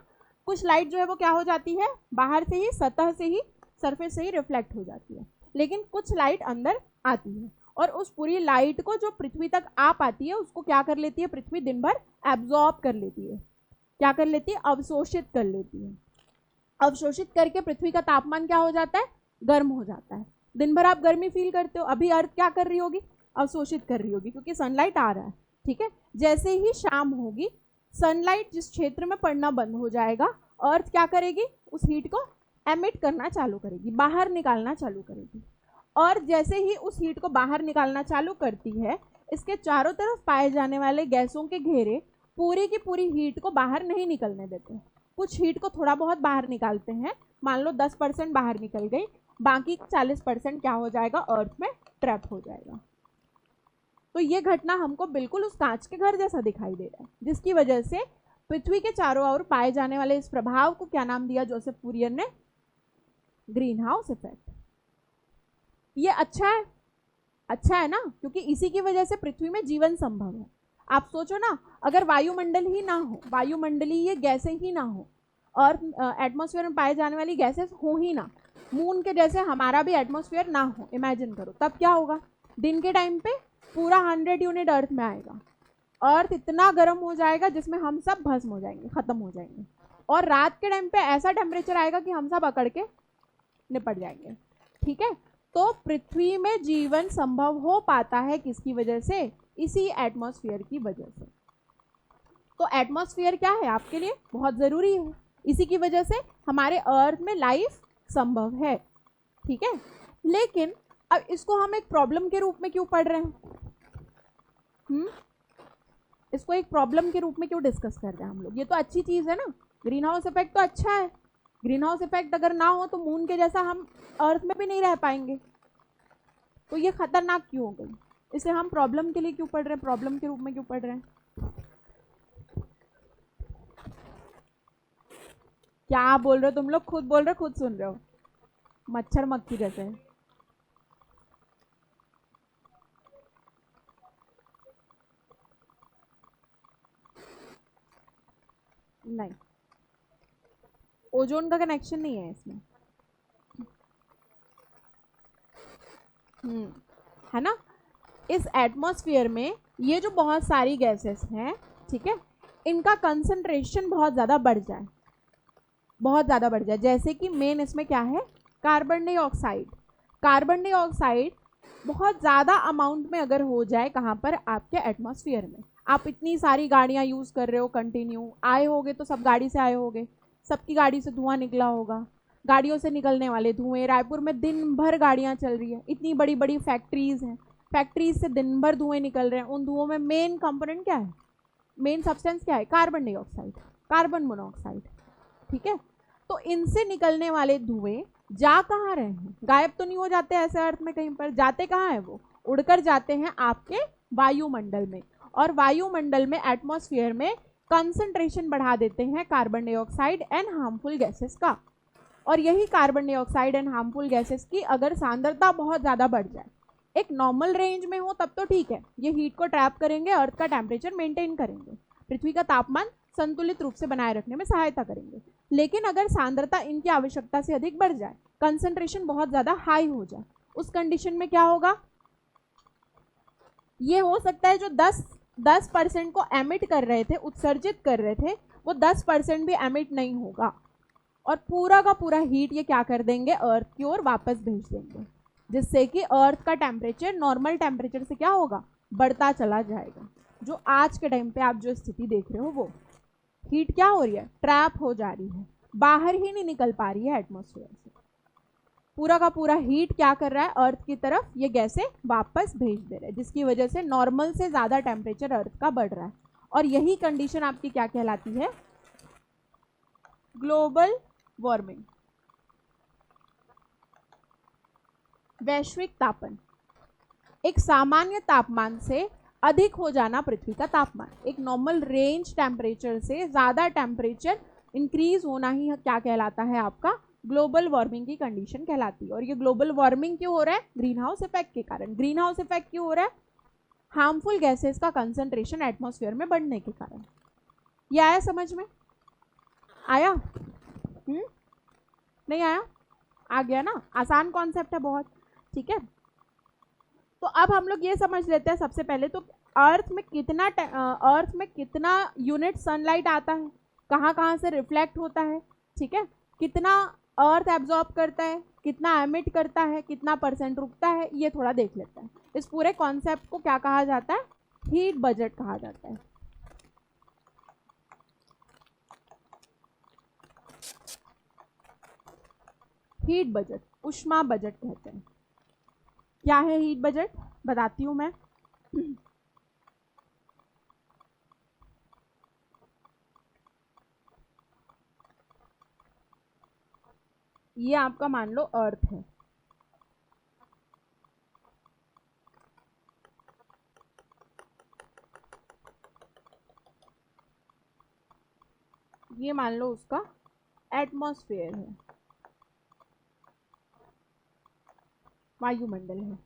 कुछ लाइट जो है वो क्या हो जाती है, बाहर से ही, सतह से ही, सरफेस से ही रिफ्लेक्ट हो जाती है, लेकिन कुछ लाइट अंदर आती है, और उस पूरी लाइट को जो पृथ्वी तक आ पाती है उसको क्या कर लेती है, पृथ्वी दिन भर एब्जॉर्ब कर लेती है, क्या कर लेती है, अवशोषित कर लेती है। अवशोषित करके पृथ्वी का तापमान क्या हो जाता है, गर्म हो जाता है। दिन भर आप गर्मी फील करते हो, अभी अर्थ क्या कर रही होगी, अवशोषित कर रही होगी क्योंकि सनलाइट आ रहा है, ठीक है। जैसे ही शाम होगी, सनलाइट जिस क्षेत्र में पड़ना बंद हो जाएगा, अर्थ क्या करेगी, उस हीट को एमिट करना चालू करेगी, बाहर निकालना चालू करेगी। और जैसे ही उस हीट को बाहर निकालना चालू करती है, इसके चारों तरफ पाए जाने वाले गैसों के घेरे पूरी की पूरी हीट को बाहर नहीं निकलने देते, कुछ हीट को थोड़ा बहुत बाहर निकालते हैं। मान लो 10% बाहर निकल गई, बाकी 40% क्या हो जाएगा, अर्थ में ट्रैप हो जाएगा। तो ये घटना हमको बिल्कुल उस कांच के घर जैसा दिखाई दे रहा है, जिसकी वजह से पृथ्वी के चारों ओर पाए जाने वाले इस प्रभाव को क्या नाम दिया जोसेफ फूरियर ने, ग्रीन हाउस इफेक्ट। ये अच्छा है ना, क्योंकि इसी की वजह से पृथ्वी में जीवन संभव है। आप सोचो ना, अगर वायुमंडल ही ना हो, वायुमंडलीय गैसें ही ना हो, और एटमॉस्फेयर में पाए जाने वाली गैसेस हो ही ना, मून के जैसे हमारा भी एटमॉस्फेयर ना हो, इमेजिन करो, तब क्या होगा। दिन के टाइम पे पूरा 100 यूनिट अर्थ में आएगा, अर्थ इतना गर्म हो जाएगा जिसमें हम सब भस्म हो जाएंगे, खत्म हो जाएंगे। और रात के टाइम पे ऐसा टेम्परेचर आएगा कि हम सब अकड़ के निपट जाएंगे, ठीक है। तो पृथ्वी में जीवन संभव हो पाता है किसकी वजह से, इसी एटमॉस्फेयर की वजह से। तो एटमॉस्फेयर क्या है आपके लिए, बहुत जरूरी है, इसी की वजह से हमारे अर्थ में लाइफ संभव है, ठीक है। लेकिन अब इसको हम एक प्रॉब्लम के रूप में क्यों पढ़ रहे हैं, इसको एक प्रॉब्लम के रूप में क्यों डिस्कस कर रहे हैं हम लोग। ये तो अच्छी चीज है ना, ग्रीन हाउस इफेक्ट तो अच्छा है। ग्रीन हाउस इफेक्ट अगर ना हो तो मून के जैसा हम अर्थ में भी नहीं रह पाएंगे, तो ये खतरनाक क्यों हो गई। इसे हम प्रॉब्लम के लिए क्यों पढ़ रहे हैं, प्रॉब्लम के रूप में क्यों पढ़ रहे हैं। क्या बोल रहे हो तुम लोग, खुद बोल रहे हो, खुद सुन रहे हो, मच्छर मक्खी जैसे। नहीं, ओजोन का कनेक्शन नहीं है इसमें, है ना। इस एटमॉस्फेयर में ये जो बहुत सारी गैसेस हैं, ठीक है, इनका कंसंट्रेशन बहुत ज़्यादा बढ़ जाए, बहुत ज़्यादा बढ़ जाए। जैसे कि मेन इसमें क्या है, कार्बन डाइऑक्साइड। कार्बन डाइऑक्साइड बहुत ज़्यादा अमाउंट में अगर हो जाए, कहाँ पर, आपके एटमॉस्फेयर में। आप इतनी सारी गाड़ियाँ यूज़ कर रहे हो, कंटिन्यू आए होगे तो सब गाड़ी से आए होगे, सबकी गाड़ी से धुआं निकला होगा, गाड़ियों से निकलने वाले धुएं, रायपुर में दिन भर गाड़ियाँ चल रही है, इतनी बड़ी बड़ी फैक्ट्रीज हैं, फैक्ट्रीज से दिन भर धुएं निकल रहे हैं। उन धुओं में मेन कंपोनेंट क्या है, मेन सब्सटेंस क्या है, कार्बन डाइऑक्साइड, कार्बन मोनोऑक्साइड, ठीक है। तो इनसे निकलने वाले धुएं जा कहाँ रहे हैं, गायब तो नहीं हो जाते ऐसे अर्थ में कहीं पर, जाते कहाँ हैं वो, उड़कर जाते हैं आपके वायुमंडल में। और वायुमंडल में, एटमॉस्फेयर में कंसंट्रेशन बढ़ा देते हैं carbon dioxide and harmful gases का। और यही carbon dioxide and harmful gases की अगर सांद्रता बहुत ज़्यादा बढ़ जाए, एक नॉर्मल रेंज में हो तब तो ठीक है, ये हीट को ट्रैप करेंगे, अर्थ का टेम्परेचर मेंटेन करेंगे, पृथ्वी का तापमान संतुलित रूप से बनाए रखने में सहायता करेंगे। लेकिन अगर सांद्रता इनकी आवश्यकता से अधिक बढ़ जाए, कंसंट्रेशन बहुत ज़्यादा हाई हो जाए, उस कंडीशन में क्या होगा, ये हो सकता है जो 10% को एमिट कर रहे थे, उत्सर्जित कर रहे थे, वो 10% भी एमिट नहीं होगा, और पूरा का पूरा हीट ये क्या कर देंगे, अर्थ की ओर वापस भेज देंगे, जिससे कि अर्थ का टेम्परेचर नॉर्मल टेम्परेचर से क्या होगा, बढ़ता चला जाएगा। जो आज के टाइम पे आप जो स्थिति देख रहे हो, वो हीट क्या हो रही है, ट्रैप हो जा रही है, बाहर ही नहीं निकल पा रही है एटमॉस्फेयर से, पूरा का पूरा हीट क्या कर रहा है, अर्थ की तरफ ये गैसें वापस भेज दे रहे हैं, जिसकी वजह से नॉर्मल से ज़्यादा टेम्परेचर अर्थ का बढ़ रहा है। और यही कंडीशन आपकी क्या कहलाती है, ग्लोबल वार्मिंग, वैश्विक तापन। एक सामान्य तापमान से अधिक हो जाना पृथ्वी का तापमान, एक नॉर्मल रेंज टेम्परेचर से ज़्यादा टेम्परेचर इंक्रीज होना ही क्या कहलाता है, आपका ग्लोबल वार्मिंग की कंडीशन कहलाती है। और ये ग्लोबल वार्मिंग क्यों हो रहा है, ग्रीन हाउस इफेक्ट के कारण। ग्रीन हाउस इफेक्ट क्यों हो रहा है, हार्मफुल गैसेस का कंसंट्रेशन एटमॉस्फेयर में बढ़ने के कारण। ये आया समझ में, आया, नहीं आया, आ गया ना, आसान कॉन्सेप्ट है बहुत, ठीक है। तो अब हम लोग ये समझ लेते हैं सबसे पहले तो अर्थ में कितना यूनिट सनलाइट आता है, कहाँ कहाँ से रिफ्लेक्ट होता है, ठीक है, कितना अर्थ एब्जॉर्ब करता है, कितना एमिट करता है, कितना परसेंट रुकता है, ये थोड़ा देख लेते हैं। इस पूरे कॉन्सेप्ट को क्या कहा जाता है? हीट बजट कहा जाता है। हीट बजट, ऊष्मा बजट कहते हैं। क्या है हीट बजट? बताती हूं मैं। ये आपका मान लो अर्थ है, ये मान लो उसका एटमॉस्फेयर है, वायुमंडल है।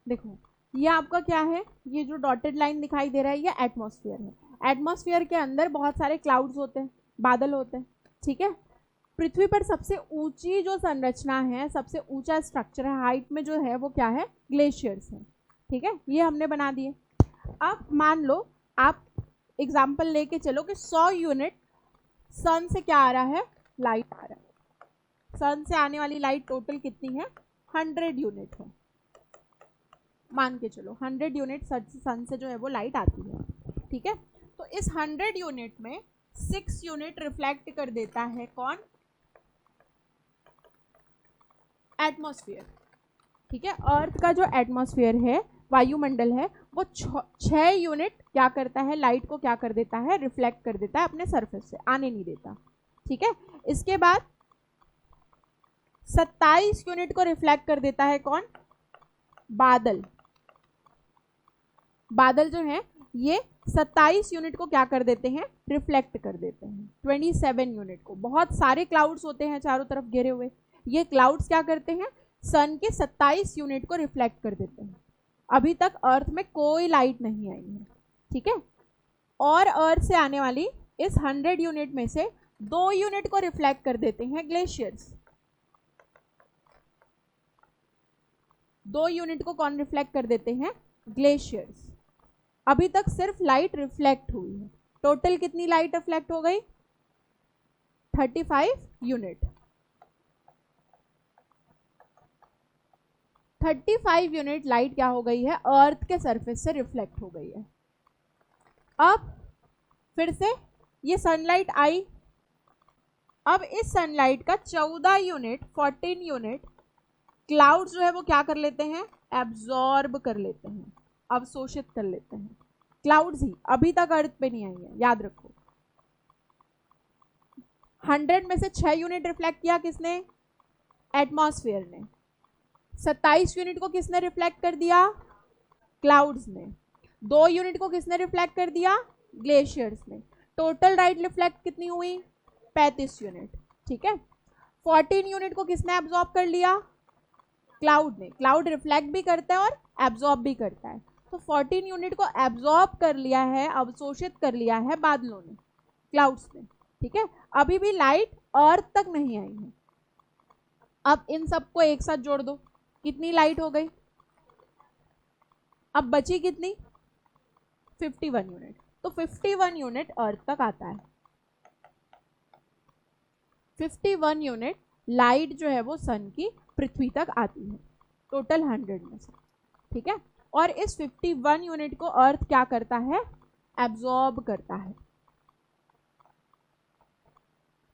देखो ये आपका क्या है, ये जो डॉटेड लाइन दिखाई दे रहा है ये एटमॉस्फेयर है। एटमॉस्फेयर के अंदर बहुत सारे क्लाउड्स होते हैं, बादल होते हैं, ठीक है। पृथ्वी पर सबसे ऊंची जो संरचना है, सबसे ऊंचा स्ट्रक्चर है, हाइट में जो है वो क्या है? ग्लेशियर्स है, ठीक है। ये हमने बना दिए। अब मान लो आप एग्जाम्पल लेके चलो कि 100 यूनिट सन से क्या आ रहा है? लाइट आ रहा है। सन से आने वाली लाइट टोटल कितनी है? 100 यूनिट है। मान के चलो 100 यूनिट सन से जो है वो लाइट आती है, ठीक है। तो इस 100 यूनिट में 6 यूनिट रिफ्लेक्ट कर देता है कौन? एटमॉस्फेयर, ठीक है। अर्थ का जो एटमॉस्फेयर है, वायुमंडल है, वो 6 यूनिट क्या करता है? लाइट को क्या कर देता है? रिफ्लेक्ट कर देता है अपने सरफेस से, आने नहीं देता, ठीक है। इसके बाद 27 यूनिट को रिफ्लेक्ट कर देता है कौन? बादल। बादल जो है ये 27 यूनिट को क्या कर देते हैं? रिफ्लेक्ट कर देते हैं। 27 यूनिट को, बहुत सारे क्लाउड्स होते हैं चारों तरफ घेरे हुए, ये क्लाउड्स क्या करते हैं? सन के 27 यूनिट को रिफ्लेक्ट कर देते हैं। अभी तक अर्थ में कोई लाइट नहीं आई है, ठीक है। और अर्थ से आने वाली इस 100 यूनिट में से 2 यूनिट को रिफ्लेक्ट कर देते हैं ग्लेशियर्स। 2 यूनिट को कौन रिफ्लेक्ट कर देते हैं? ग्लेशियर्स। अभी तक सिर्फ लाइट रिफ्लेक्ट हुई है। टोटल कितनी लाइट रिफ्लेक्ट हो गई? 35 यूनिट। 35 यूनिट लाइट क्या हो गई है? अर्थ के सरफेस से रिफ्लेक्ट हो गई है। अब फिर से ये सनलाइट आई। अब इस सनलाइट का 14 यूनिट, 14 यूनिट क्लाउड्स जो है वो क्या कर लेते हैं? एब्जॉर्ब कर लेते हैं, अवशोषित कर लेते हैं। क्लाउड्स ही, अभी तक अर्थ पे नहीं आई है, याद रखो। 100 में से 6 यूनिट रिफ्लेक्ट किया किसने? एटमॉस्फेयर ने। 27 यूनिट को किसने रिफ्लेक्ट कर दिया? क्लाउड्स ने। 2 यूनिट को किसने रिफ्लेक्ट कर दिया? ग्लेशियर्स ने। टोटल लाइट रिफ्लेक्ट कितनी हुई? 35 यूनिट, ठीक है। 14 यूनिट को किसने एब्जॉर्ब कर लिया? क्लाउड ने। क्लाउड रिफ्लेक्ट भी करता है और एब्जॉर्ब भी करता है, तो 14 यूनिट को एब्जॉर्ब कर लिया है, अवशोषित कर लिया है बादलों ने, क्लाउड्स ने, ठीक है। अभी भी लाइट अर्थ तक नहीं आई है। अब इन सबको एक साथ जोड़ दो, कितनी लाइट हो गई? अब बची कितनी? 51 यूनिट। तो 51 यूनिट अर्थ तक आता है। 51 यूनिट लाइट जो है वो सन की पृथ्वी तक आती है, टोटल 100 में से, ठीक है। और इस 51 यूनिट को अर्थ क्या करता है? एब्जॉर्ब करता है,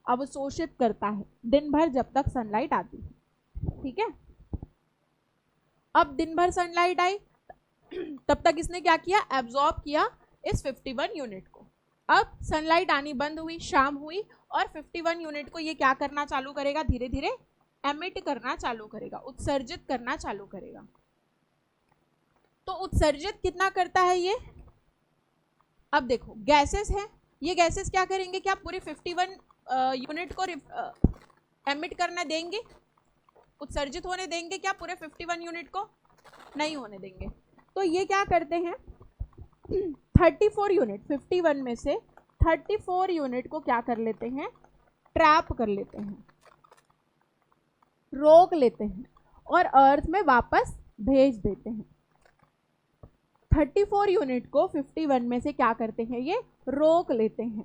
अवशोषित करता है दिन भर जब तक सनलाइट आती है, ठीक है। अब दिन भर सनलाइट आई, तब तक इसने क्या किया? एब्जॉर्ब किया इस 51 यूनिट को। अब सनलाइट आनी बंद हुई, शाम हुई, और 51 यूनिट को ये क्या करना चालू करेगा, धीरे धीरे एमिट करना चालू करेगा, उत्सर्जित करना चालू करेगा। तो उत्सर्जित कितना करता है ये? अब देखो गैसेस है, ये गैसेस क्या करेंगे, क्या पूरे 51 यूनिट को एमिट करना देंगे, उत्सर्जित होने देंगे क्या पूरे 51 यूनिट को? नहीं होने देंगे। तो ये क्या करते हैं, 34 यूनिट, 51 में से 34 यूनिट को क्या कर लेते हैं, ट्रैप कर लेते हैं, रोक लेते हैं और अर्थ में वापस भेज देते हैं। 34 यूनिट को 51 में से क्या करते हैं, ये रोक लेते हैं।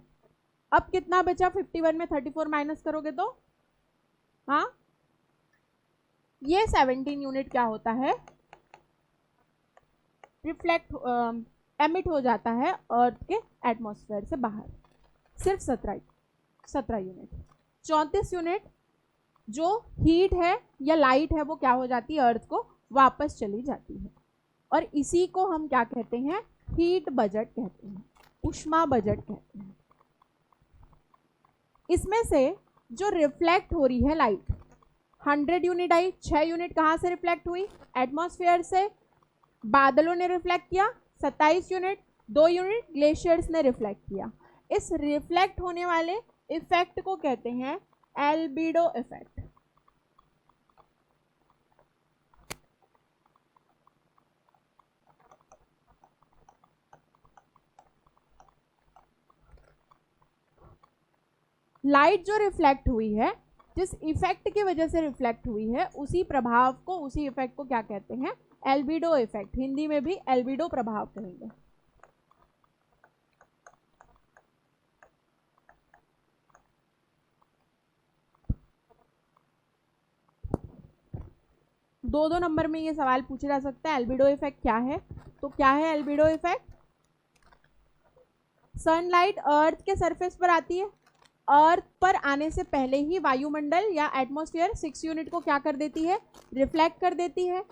अब कितना बचा 51 में 34 माइनस करोगे तो, हाँ, ये 17 यूनिट क्या होता है, रिफ्लेक्ट एमिट हो जाता है अर्थ के एटमॉस्फेयर से बाहर। सिर्फ 17 यूनिट। 34 यूनिट जो हीट है या लाइट है वो क्या हो जाती है, अर्थ को वापस चली जाती है। और इसी को हम क्या कहते हैं, हीट बजट कहते हैं, ऊष्मा बजट कहते हैं। इसमें से जो रिफ्लेक्ट हो रही है लाइट, 100 यूनिट आई, 6 यूनिट कहाँ से रिफ्लेक्ट हुई, एटमॉस्फेयर से। बादलों ने रिफ्लेक्ट किया 27 यूनिट, 2 यूनिट ग्लेशियर्स ने रिफ्लेक्ट किया। इस रिफ्लेक्ट होने वाले इफेक्ट को कहते हैं एल्बिडो इफेक्ट। लाइट जो रिफ्लेक्ट हुई है, जिस इफेक्ट की वजह से रिफ्लेक्ट हुई है, उसी प्रभाव को, उसी इफेक्ट को क्या कहते हैं, एल्बिडो इफेक्ट। हिंदी में भी एल्बिडो प्रभाव कहेंगे। दो नंबर में ये सवाल पूछा जा सकता है, एल्बिडो इफेक्ट क्या है। तो क्या है एल्बिडो इफेक्ट? सनलाइट अर्थ के सरफेस पर आती है, अर्थ पर आने से पहले ही वायुमंडल या एटमॉस्फेयर 6 यूनिट को क्या कर देती है, रिफ्लेक्ट कर देती है।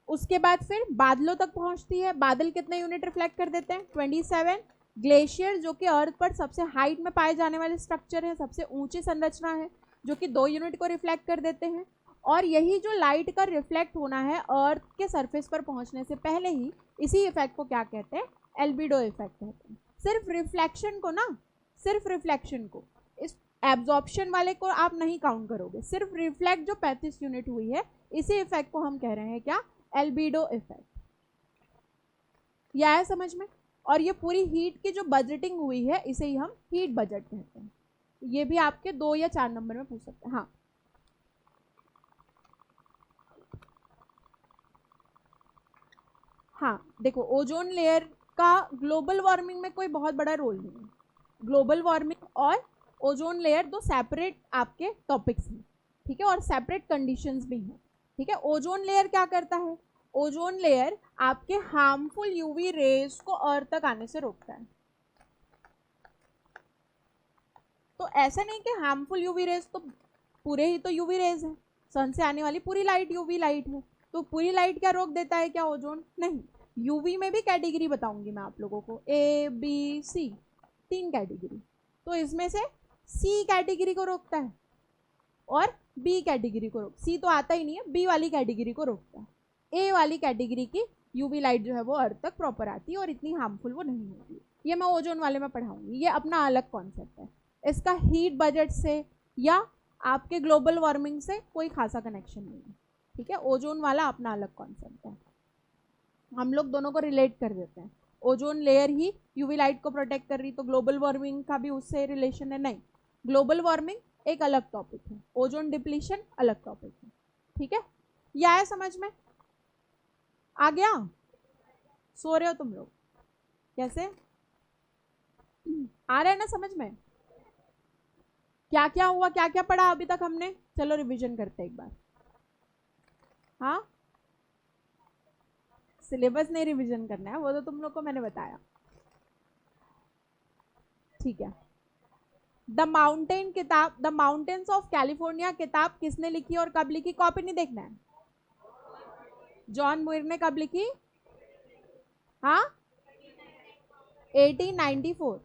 उसके बाद फिर बादलों तक पहुंचती है। बादल कितने यूनिट रिफ्लेक्ट कर देते हैं, 27। ग्लेशियर जो कि अर्थ पर सबसे हाइट में पाए जाने वाले स्ट्रक्चर है, सबसे ऊंची संरचना है, जो कि 2 यूनिट को रिफ्लेक्ट कर देते हैं। और यही जो लाइट का रिफ्लेक्ट होना है अर्थ के सरफेस पर पहुंचने से पहले ही, इसी इफेक्ट को क्या कहते हैं, एल्बिडो इफेक्ट कहते हैं। सिर्फ रिफ्लेक्शन को ना, सिर्फ रिफ्लेक्शन को, इस एब्जॉर्प्शन वाले को आप नहीं काउंट करोगे, सिर्फ रिफ्लेक्ट जो 35 यूनिट हुई है, इसी इफेक्ट को हम कह रहे हैं क्या, एल्बिडो इफेक्ट। यह है समझ में। और ये पूरी हीट की जो बजटिंग हुई है, इसे ही हम हीट बजट कहते हैं। ये भी आपके 2 या 4 नंबर में पूछ सकते हैं। हाँ, हाँ देखो, ओजोन लेयर का ग्लोबल वार्मिंग में कोई बहुत बड़ा रोल नहीं है। ग्लोबल वार्मिंग और ओजोन लेयर 2 सेपरेट आपके टॉपिक्स हैं, ठीक है, और सेपरेट कंडीशंस भी हैं, ठीक है। ओजोन लेयर क्या करता है, ओजोन लेयर आपके हार्मफुल यूवी रेज को अर्थ तक आने से रोकता है। तो ऐसा नहीं कि हार्मफुल यूवी रेज तो पूरे ही तो यूवी रेज है, सन से आने वाली पूरी लाइट यूवी लाइट है, तो पूरी लाइट क्या रोक देता है क्या, ओजोन? नहीं। यूवी में भी कैटेगरी बताऊंगी मैं आप लोगों को, ए बी सी, 3 कैटेगरी। तो इसमें से सी कैटेगरी को रोकता है और बी कैटेगरी को सी तो आता ही नहीं है, बी वाली कैटेगरी को रोकता है। ए वाली कैटेगरी की यूवी लाइट जो है वो अर्थ तक प्रॉपर आती है और इतनी हार्मफुल वो नहीं होती। ये मैं ओजोन वाले में पढ़ाऊंगी, ये अपना अलग कॉन्सेप्ट है। इसका हीट बजट से या आपके ग्लोबल वार्मिंग से कोई खासा कनेक्शन नहीं है, ठीक है। ओजोन वाला अपना अलग कॉन्सेप्ट है, हम लोग दोनों को रिलेट कर देते हैं। ओजोन लेयर ही यूवी लाइट को प्रोटेक्ट कर रही, तो ग्लोबल वार्मिंग का भी उससे रिलेशन है? नहीं, ग्लोबल वार्मिंग एक अलग टॉपिक है, ओजोन डिप्लीशन अलग टॉपिक है, ठीक है। यह है समझ में? आ गया? सो रहे हो तुम लोग? कैसे आ रहा है ना समझ में? क्या क्या हुआ, क्या क्या पढ़ा अभी तक हमने? चलो रिवीजन करते हैं एक बार। हाँ, सिलेबस नहीं रिवीजन करना है, वो तो तुम लोग को मैंने बताया, ठीक है। द माउंटेन किताब, द माउंटेन्स ऑफ कैलिफोर्निया किताब किसने लिखी और कब लिखी? कॉपी नहीं देखना है। जॉन मुइर ने कब लिखी? हाँ, 1894,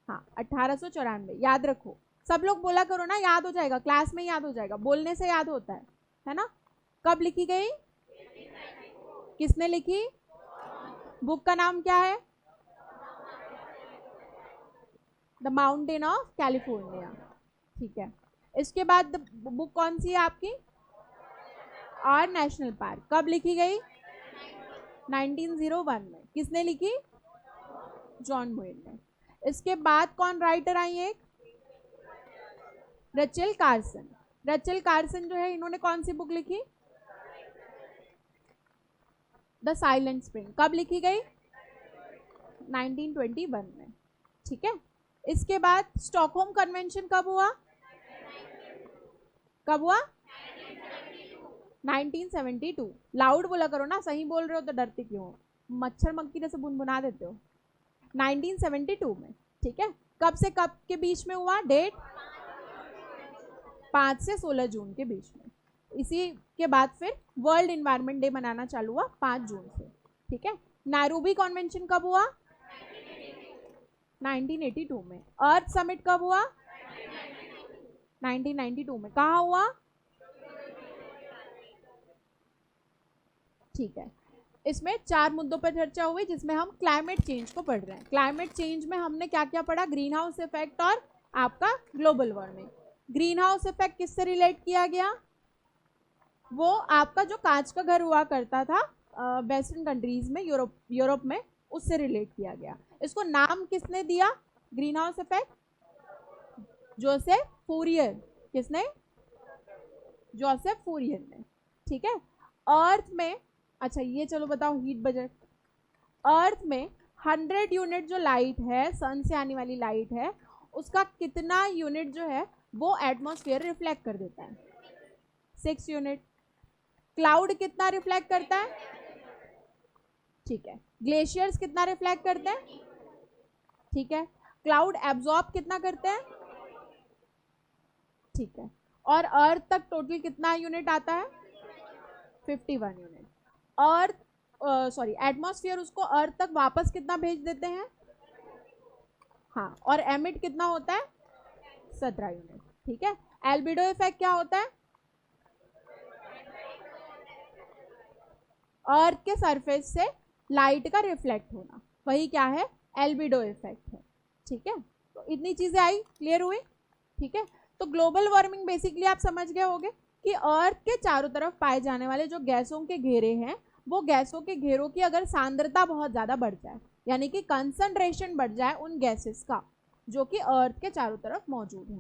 हाँ 1894, याद रखो। सब लोग बोला करो ना, याद हो जाएगा, क्लास में याद हो जाएगा, बोलने से याद होता है ना। कब लिखी गई? किसने लिखी? बुक का नाम क्या है? The mountain of California. ठीक है, इसके बाद बुक कौन सी है आपकी? और नेशनल पार्क। कब लिखी गई? 1901 में। किसने लिखी? जॉन बोयल ने। इसके बाद कौन राइटर आई है? Rachel Carson. रचेल कार्सन जो है, इन्होंने कौन सी बुक लिखी? The silent spring. कब लिखी गई? 1921 में। ठीक है, इसके बाद स्टॉकहोम कन्वेंशन कब हुआ? कब हुआ? 1972। लाउड बोला करो ना, सही बोल रहे हो तो डरते क्यों हो? मच्छर मक्खी जैसे बुनबुना देते हो। 1972 में। ठीक है, कब से कब के बीच में हुआ? डेट 5 से 16 जून के बीच में। इसी के बाद फिर वर्ल्ड इन्वायरमेंट डे मनाना चालू हुआ 5 जून से। ठीक है, नायरूबी कॉन्वेंशन कब हुआ? 1982 में। अर्थ समिट कब हुआ? 1992 में। कहाँ हुआ? ठीक है, इसमें 4 मुद्दों पर चर्चा हुई, जिसमें हम क्लाइमेट चेंज को पढ़ रहे हैं। क्लाइमेट चेंज में हमने क्या क्या पढ़ा? ग्रीन हाउस इफेक्ट और आपका global warming. Green house effect किससे रिलेट किया गया? वो आपका जो कांच का घर हुआ करता था वेस्टर्न कंट्रीज में, यूरोप में, उससे रिलेट किया गया। इसको नाम किसने दिया? Green house effect? Joseph Fourier. किसने? जोसेफ फूरियर ने। ठीक है, अर्थ में, अच्छा ये चलो बताओ, हीट बजट। अर्थ में 100 यूनिट जो लाइट है, सन से आने वाली लाइट है, उसका कितना यूनिट जो है वो एटमॉस्फेयर रिफ्लेक्ट कर देता है? 6 यूनिट। क्लाउड कितना रिफ्लेक्ट करता है? ठीक है। ग्लेशियर्स कितना रिफ्लेक्ट करते हैं? ठीक है। क्लाउड एब्जॉर्ब कितना करते हैं? ठीक है। और अर्थ तक टोटल कितना यूनिट आता है? 51 यूनिट। अर्थ एटमॉस्फेयर उसको अर्थ तक वापस कितना भेज देते हैं? हाँ, और एमिट कितना होता है? 17 यूनिट। ठीक है। एल्बिडो इफेक्ट क्या होता है? अर्थ के सरफेस से लाइट का रिफ्लेक्ट होना, वही क्या है? एल्बिडो इफेक्ट है। ठीक है, तो इतनी चीजें आई, क्लियर हुई? ठीक है, तो ग्लोबल वार्मिंग बेसिकली आप समझ गए होंगे कि अर्थ के चारों तरफ पाए जाने वाले जो गैसों के घेरे हैं, वो गैसों के घेरों की अगर सांद्रता बहुत ज्यादा बढ़ जाए, यानी कि कंसंट्रेशन बढ़ जाए उन गैसेस का जो कि अर्थ के चारों तरफ मौजूद है,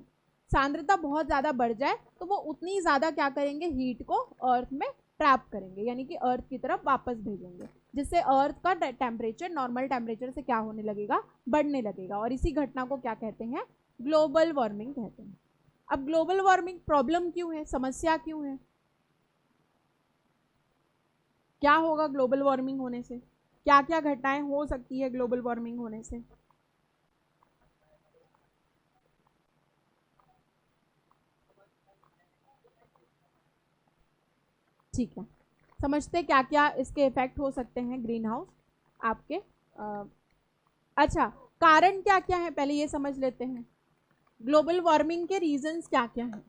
सांद्रता बहुत ज्यादा बढ़ जाए, तो वो उतनी ज्यादा क्या करेंगे? हीट को अर्थ में ट्रैप करेंगे, यानी कि अर्थ की तरफ वापस भेजेंगे, जिससे अर्थ का टेम्परेचर नॉर्मल टेम्परेचर से क्या होने लगेगा? बढ़ने लगेगा। और इसी घटना को क्या कहते हैं? ग्लोबल वार्मिंग कहते हैं। अब ग्लोबल वार्मिंग प्रॉब्लम क्यों है, समस्या क्यों है? क्या होगा ग्लोबल वार्मिंग होने से? क्या क्या घटनाएं हो सकती है ग्लोबल वार्मिंग होने से? ठीक है, समझते क्या क्या इसके इफेक्ट हो सकते हैं ग्रीन हाउस आपके। अच्छा, कारण क्या क्या है पहले ये समझ लेते हैं। ग्लोबल वार्मिंग के रीजंस क्या क्या हैं?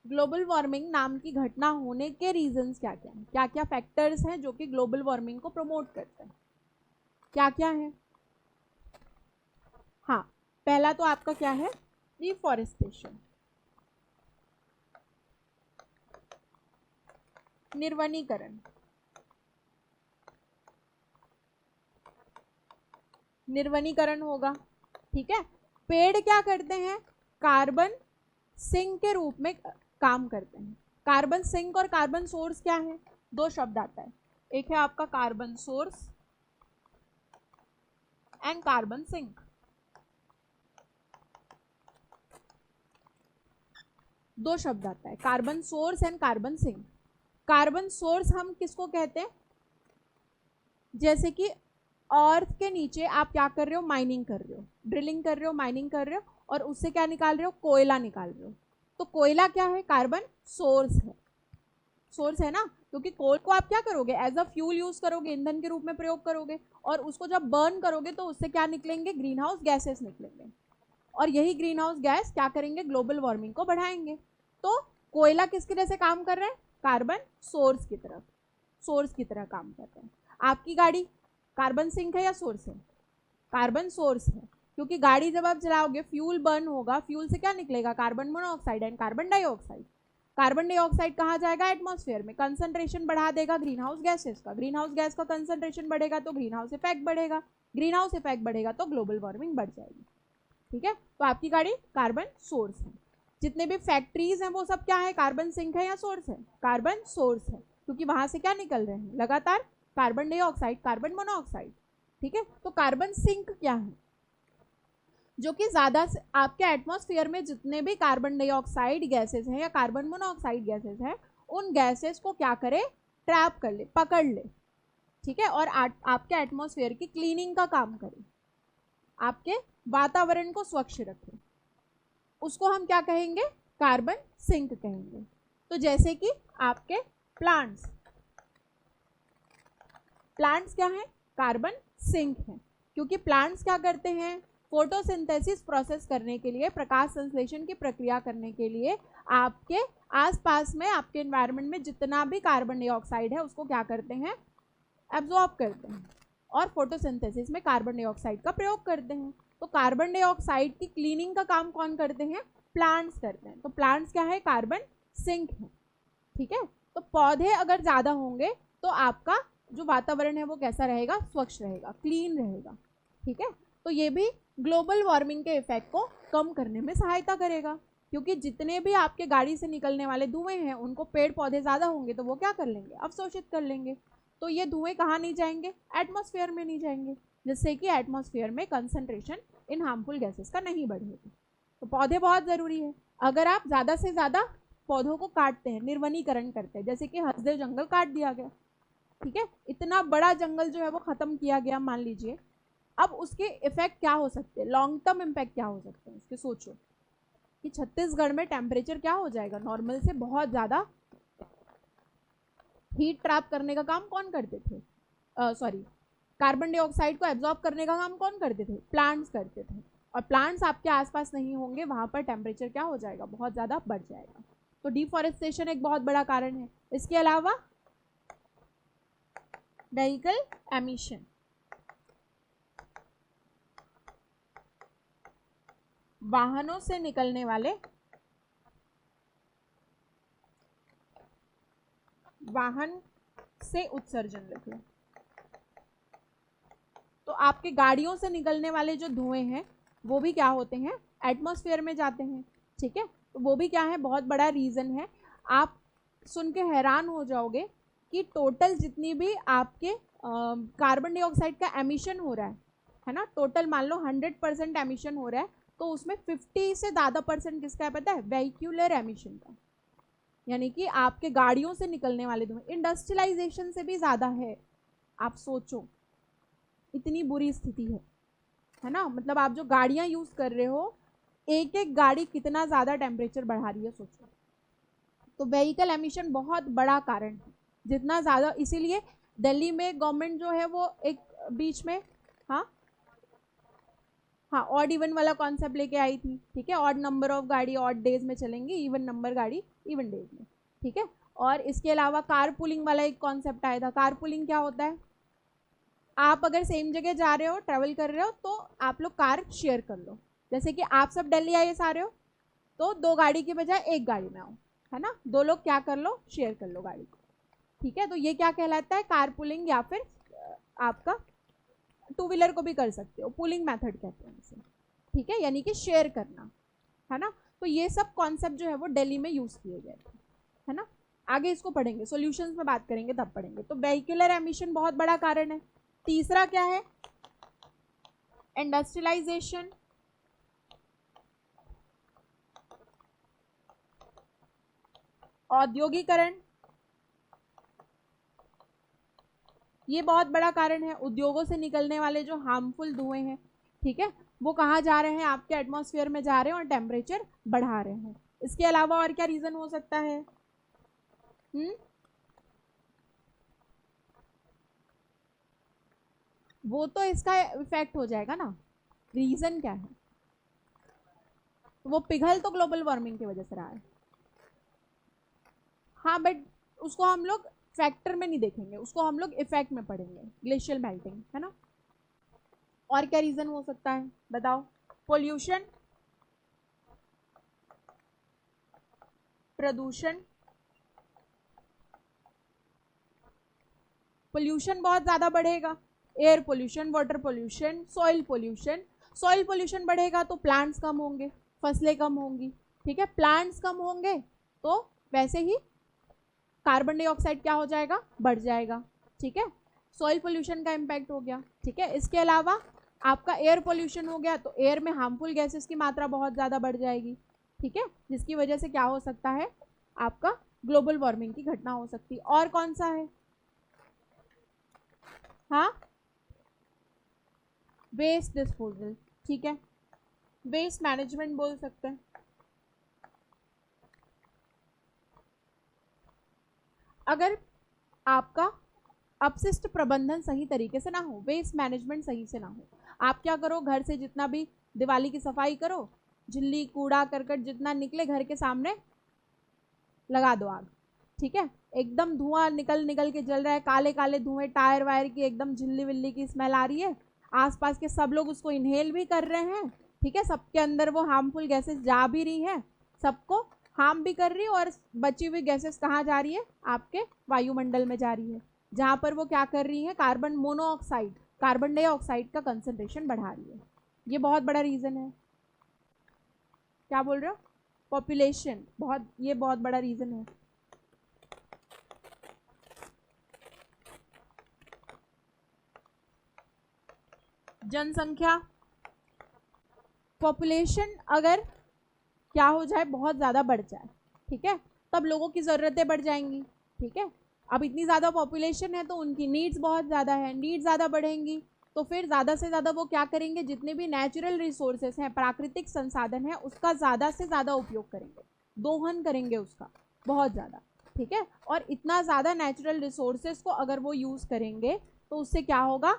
ग्लोबल वार्मिंग नाम की घटना होने के रीजंस क्या क्या हैं? क्या क्या फैक्टर्स हैं जो कि ग्लोबल वार्मिंग को प्रमोट करते हैं? क्या क्या है? हाँ, पहला तो आपका क्या है? डिफॉरेस्टेशन, निर्वनीकरण। निर्वनीकरण होगा। ठीक है, पेड़ क्या करते हैं? कार्बन सिंक के रूप में काम करते हैं। कार्बन सिंक और कार्बन सोर्स क्या है? 2 शब्द आता है, एक है आपका carbon source and carbon sink. 2 शब्द आता है, carbon source and carbon sink. Carbon source हम किसको कहते हैं? जैसे कि अर्थ के नीचे आप क्या कर रहे हो? माइनिंग कर रहे हो, ड्रिलिंग कर रहे हो, माइनिंग कर रहे हो, और उससे क्या निकाल रहे हो? कोयला निकाल रहे हो। तो कोयला क्या है? कार्बन सोर्स है। सोर्स है ना, क्योंकि कोल को आप क्या करोगे, एज अ फ्यूल यूज करोगे, ईंधन के रूप में प्रयोग करोगे, और उसको जब बर्न करोगे तो उससे क्या निकलेंगे, ग्रीन हाउस गैसेस निकलेंगे, और यही ग्रीन हाउस गैस क्या करेंगे, ग्लोबल वार्मिंग को बढ़ाएंगे। तो कोयला किसकी तरह से काम कर रहा है, कार्बन सोर्स की तरफ, सोर्स की तरह काम कर रहा है। आपकी गाड़ी कार्बन सिंक है या सोर्स है, कार्बन सोर्स है, क्योंकि गाड़ी जब आप चलाओगे फ्यूल बर्न होगा, फ्यूल से क्या निकलेगा, carbon monoxide and carbon dioxide. Carbon dioxide कहाँ जाएगा, एटमॉस्फेयर में, कंसंट्रेशन बढ़ा देगा ग्रीन हाउस गैसेस का, ग्रीन हाउस गैस का कंसंट्रेशन बढ़ेगा तो ग्रीन हाउस इफेक्ट बढ़ेगा, ग्रीन हाउस इफेक्ट बढ़ेगा तो ग्लोबल वार्मिंग बढ़ जाएगी। ठीक है, तो आपकी गाड़ी कार्बन सोर्स है। जितने भी फैक्ट्रीज हैं वो सब क्या है, कार्बन सिंक है या सोर्स है, कार्बन सोर्स है, क्योंकि वहां से क्या निकल रहे हैं, लगातार कार्बन डाइऑक्साइड, कार्बन मोनोऑक्साइड। ठीक है, तो कार्बन सिंक क्या है, जो कि ज्यादा आपके एटमॉस्फेयर में जितने भी कार्बन डाइऑक्साइड गैसेस हैं या कार्बन मोनोऑक्साइड गैसेस हैं, उन गैसेस को क्या करे, ट्रैप कर ले, पकड़ ले। ठीक है, और आपके एटमॉस्फेयर की क्लीनिंग का काम करे, आपके वातावरण को स्वच्छ रखे, उसको हम क्या कहेंगे, कार्बन सिंक कहेंगे। तो जैसे कि आपके प्लांट्स, प्लांट्स क्या है, कार्बन सिंक है, क्योंकि प्लांट्स क्या करते हैं, फोटोसिंथेसिस प्रोसेस करने के लिए, प्रकाश संश्लेषण की प्रक्रिया करने के लिए आपके आसपास में, आपके एनवायरनमेंट में जितना भी कार्बन डाइऑक्साइड है उसको क्या करते हैं, एब्जॉर्ब करते हैं, और फोटोसिंथेसिस में कार्बन डाइऑक्साइड का प्रयोग करते हैं। तो कार्बन डाइऑक्साइड की क्लीनिंग का काम कौन करते हैं, प्लांट्स करते हैं। तो प्लांट्स क्या है, कार्बन सिंक है। ठीक है, तो पौधे अगर ज्यादा होंगे तो आपका जो वातावरण है वो कैसा रहेगा, स्वच्छ रहेगा, क्लीन रहेगा। ठीक है, तो ये भी ग्लोबल वार्मिंग के इफेक्ट को कम करने में सहायता करेगा, क्योंकि जितने भी आपके गाड़ी से निकलने वाले धुएं हैं उनको पेड़ पौधे ज्यादा होंगे तो वो क्या कर लेंगे, अवशोषित कर लेंगे। तो ये धुएं कहाँ नहीं जाएंगे, एटमॉस्फेयर में नहीं जाएंगे, जिससे कि एटमॉस्फेयर में कंसंट्रेशन इन हार्मफुल गैसेस का नहीं बढ़ेगा। तो पौधे बहुत ज़रूरी है। अगर आप ज़्यादा से ज़्यादा पौधों को काटते हैं, निर्वनीकरण करते हैं, जैसे कि हसदेव जंगल काट दिया गया, ठीक है, इतना बड़ा जंगल जो है वो खत्म किया गया मान लीजिए, अब उसके इफेक्ट क्या हो सकते हैं, लॉन्ग टर्म इम्पैक्ट क्या हो सकते हैं उसके, सोचो कि छत्तीसगढ़ में टेम्परेचर क्या हो जाएगा, नॉर्मल से बहुत ज़्यादा। हीट ट्रैप करने का काम कौन करते थे, सॉरी, कार्बन डाइऑक्साइड को एब्जॉर्ब करने का काम कौन करते थे, प्लांट्स करते थे, और प्लांट्स आपके आसपास नहीं होंगे, वहां पर टेम्परेचर क्या हो जाएगा, बहुत ज़्यादा बढ़ जाएगा। तो डिफॉरेस्टेशन एक बहुत बड़ा कारण है। इसके अलावा व्हीकल एमिशन, वाहनों से निकलने वाले, वाहन से उत्सर्जन लिख लो। तो आपके गाड़ियों से निकलने वाले जो धुएं हैं वो भी क्या होते हैं, एटमॉस्फेयर में जाते हैं। ठीक है, तो वो भी क्या है, बहुत बड़ा रीज़न है। आप सुन के हैरान हो जाओगे कि टोटल जितनी भी आपके कार्बन डाइऑक्साइड का एमिशन हो रहा है ना, टोटल मान लो 100% एमिशन हो रहा है, तो उसमें 50 से ज़्यादा % किसका है पता है, व्हीक्यूलर एमिशन का, यानी कि आपके गाड़ियों से निकलने वाले धुएं, इंडस्ट्रियलाइजेशन से भी ज़्यादा है। आप सोचो इतनी बुरी स्थिति है ना, मतलब आप जो गाड़ियां यूज कर रहे हो, एक एक गाड़ी कितना ज्यादा टेम्परेचर बढ़ा रही है, सोचो। तो व्हीकल एमिशन बहुत बड़ा कारण है, जितना ज्यादा, इसीलिए दिल्ली में गवर्नमेंट जो है वो एक बीच में, हाँ हाँ, ऑड इवन वाला कॉन्सेप्ट लेके आई थी। ठीक है, ऑड नंबर ऑफ गाड़ी ऑड डेज में चलेंगी, इवन नंबर गाड़ी इवन डेज में। ठीक है, और इसके अलावा कार पुलिंग वाला एक कॉन्सेप्ट आया था। कार पुलिंग क्या होता है, आप अगर सेम जगह जा रहे हो, ट्रेवल कर रहे हो, तो आप लोग कार शेयर कर लो। जैसे कि आप सब दिल्ली आईएएस आ रहे हो तो 2 गाड़ी की बजाय 1 गाड़ी में आओ, है ना, 2 लोग क्या कर लो, शेयर कर लो गाड़ी को। ठीक है, तो ये क्या कहलाता है, कार पुलिंग, या फिर आपका 2 व्हीलर को भी कर सकते हो, पुलिंग मेथड कहते हैं इसे। ठीक है, यानी कि शेयर करना, है ना। तो ये सब कॉन्सेप्ट जो है वो दिल्ली में यूज किए गए थे, है ना। आगे इसको पढ़ेंगे, सॉल्यूशंस में बात करेंगे तब पढ़ेंगे। तो व्हीक्यूलर एमिशन बहुत बड़ा कारण है। तीसरा क्या है, इंडस्ट्रियलाइजेशन, औद्योगिकरण, ये बहुत बड़ा कारण है। उद्योगों से निकलने वाले जो हार्मफुल धुएं हैं, ठीक है, वो कहाँ जा रहे हैं, आपके एटमॉस्फेयर में जा रहे हैं और टेम्परेचर बढ़ा रहे हैं। इसके अलावा और क्या रीजन हो सकता है, वो तो इसका इफेक्ट हो जाएगा ना। रीजन क्या है? वो पिघल तो ग्लोबल वार्मिंग की वजह से रहा है। हाँ बट उसको हम लोग फैक्टर में नहीं देखेंगे, उसको हम लोग इफेक्ट में पढ़ेंगे, ग्लेशियल मेल्टिंग, है ना। और क्या रीजन हो सकता है बताओ? पोल्यूशन, प्रदूषण, पोल्यूशन बहुत ज्यादा बढ़ेगा, air pollution, water pollution, soil pollution. Soil pollution बढ़ेगा तो प्लांट्स कम होंगे, फसलें कम होंगी, ठीक है। प्लांट्स कम होंगे तो वैसे ही कार्बन डाइऑक्साइड क्या हो जाएगा? बढ़ जाएगा, ठीक है। सॉइल पोल्यूशन का इम्पैक्ट हो गया, ठीक है। इसके अलावा आपका एयर पोल्यूशन हो गया तो एयर में हार्मफुल गैसेस की मात्रा बहुत ज़्यादा बढ़ जाएगी, ठीक है, जिसकी वजह से क्या हो सकता है? आपका ग्लोबल वार्मिंग की घटना हो सकती है। और कौन सा है? हाँ, वेस्ट डिस्पोजल, ठीक है, वेस्ट मैनेजमेंट बोल सकते हैं। अगर आपका अपशिष्ट प्रबंधन सही तरीके से ना हो, वेस्ट मैनेजमेंट सही से ना हो, आप क्या करो, घर से जितना भी दिवाली की सफाई करो, झिल्ली कूड़ा करकट जितना निकले घर के सामने लगा दो आग, ठीक है। एकदम धुआं निकल निकल के जल रहा है, काले काले धुएं, टायर वायर की एकदम झिल्ली विल्ली की स्मेल आ रही है, आसपास के सब लोग उसको इनहेल भी कर रहे हैं, ठीक है, सबके अंदर वो हार्मफुल गैसेस जा भी रही है, सबको हार्म भी कर रही है, और बची हुई गैसेस कहाँ जा रही है? आपके वायुमंडल में जा रही है, जहाँ पर वो क्या कर रही है? कार्बन मोनोऑक्साइड, कार्बन डाइऑक्साइड का कंसंट्रेशन बढ़ा रही है। ये बहुत बड़ा रीजन है। क्या बोल रहे हो? पॉपुलेशन, बहुत, ये बहुत बड़ा रीजन है। जनसंख्या, पॉपुलेशन अगर क्या हो जाए, बहुत ज़्यादा बढ़ जाए, ठीक है, तब लोगों की ज़रूरतें बढ़ जाएंगी, ठीक है। अब इतनी ज़्यादा पॉपुलेशन है तो उनकी नीड्स बहुत ज़्यादा है, नीड्स ज़्यादा बढ़ेंगी तो फिर ज़्यादा से ज़्यादा वो क्या करेंगे? जितने भी नेचुरल रिसोर्सेस हैं, प्राकृतिक संसाधन है, उसका ज़्यादा से ज़्यादा उपयोग करेंगे, दोहन करेंगे उसका बहुत ज़्यादा, ठीक है। और इतना ज़्यादा नेचुरल रिसोर्सेस को अगर वो यूज़ करेंगे तो उससे क्या होगा?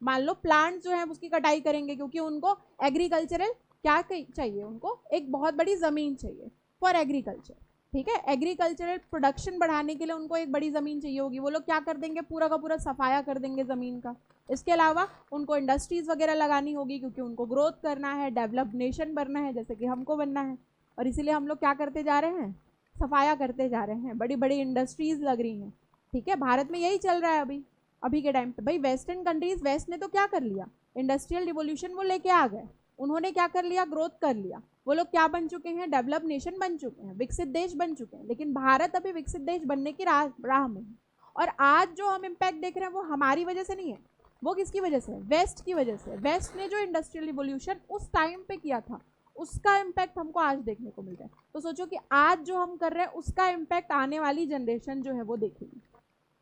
मान लो प्लांट जो है उसकी कटाई करेंगे, क्योंकि उनको एग्रीकल्चरल क्या चाहिए? उनको एक बहुत बड़ी ज़मीन चाहिए फॉर एग्रीकल्चर, ठीक है। एग्रीकल्चरल प्रोडक्शन बढ़ाने के लिए उनको एक बड़ी ज़मीन चाहिए होगी, वो लोग क्या कर देंगे? पूरा का पूरा सफाया कर देंगे ज़मीन का। इसके अलावा उनको इंडस्ट्रीज़ वगैरह लगानी होगी, क्योंकि उनको ग्रोथ करना है, डेवलप नेशन बनना है, जैसे कि हमको बनना है, और इसीलिए हम लोग क्या करते जा रहे हैं? सफाया करते जा रहे हैं, बड़ी बड़ी इंडस्ट्रीज़ लग रही हैं, ठीक है। भारत में यही चल रहा है अभी अभी के टाइम पे। भाई वेस्टर्न कंट्रीज, वेस्ट ने तो क्या कर लिया? इंडस्ट्रियल रिवोल्यूशन वो लेके आ गए, उन्होंने क्या कर लिया? ग्रोथ कर लिया, वो लोग क्या बन चुके हैं? डेवलप नेशन बन चुके हैं, विकसित देश बन चुके हैं। लेकिन भारत अभी विकसित देश बनने की राह में है। और आज जो हम इम्पैक्ट देख रहे हैं वो हमारी वजह से नहीं है, वो किसकी वजह से है? वेस्ट की वजह से। वेस्ट ने जो इंडस्ट्रियल रिवोल्यूशन उस टाइम पे किया था, उसका इम्पैक्ट हमको आज देखने को मिल रहा है। तो सोचो कि आज जो हम कर रहे हैं उसका इम्पैक्ट आने वाली जनरेशन जो है वो देखेगी।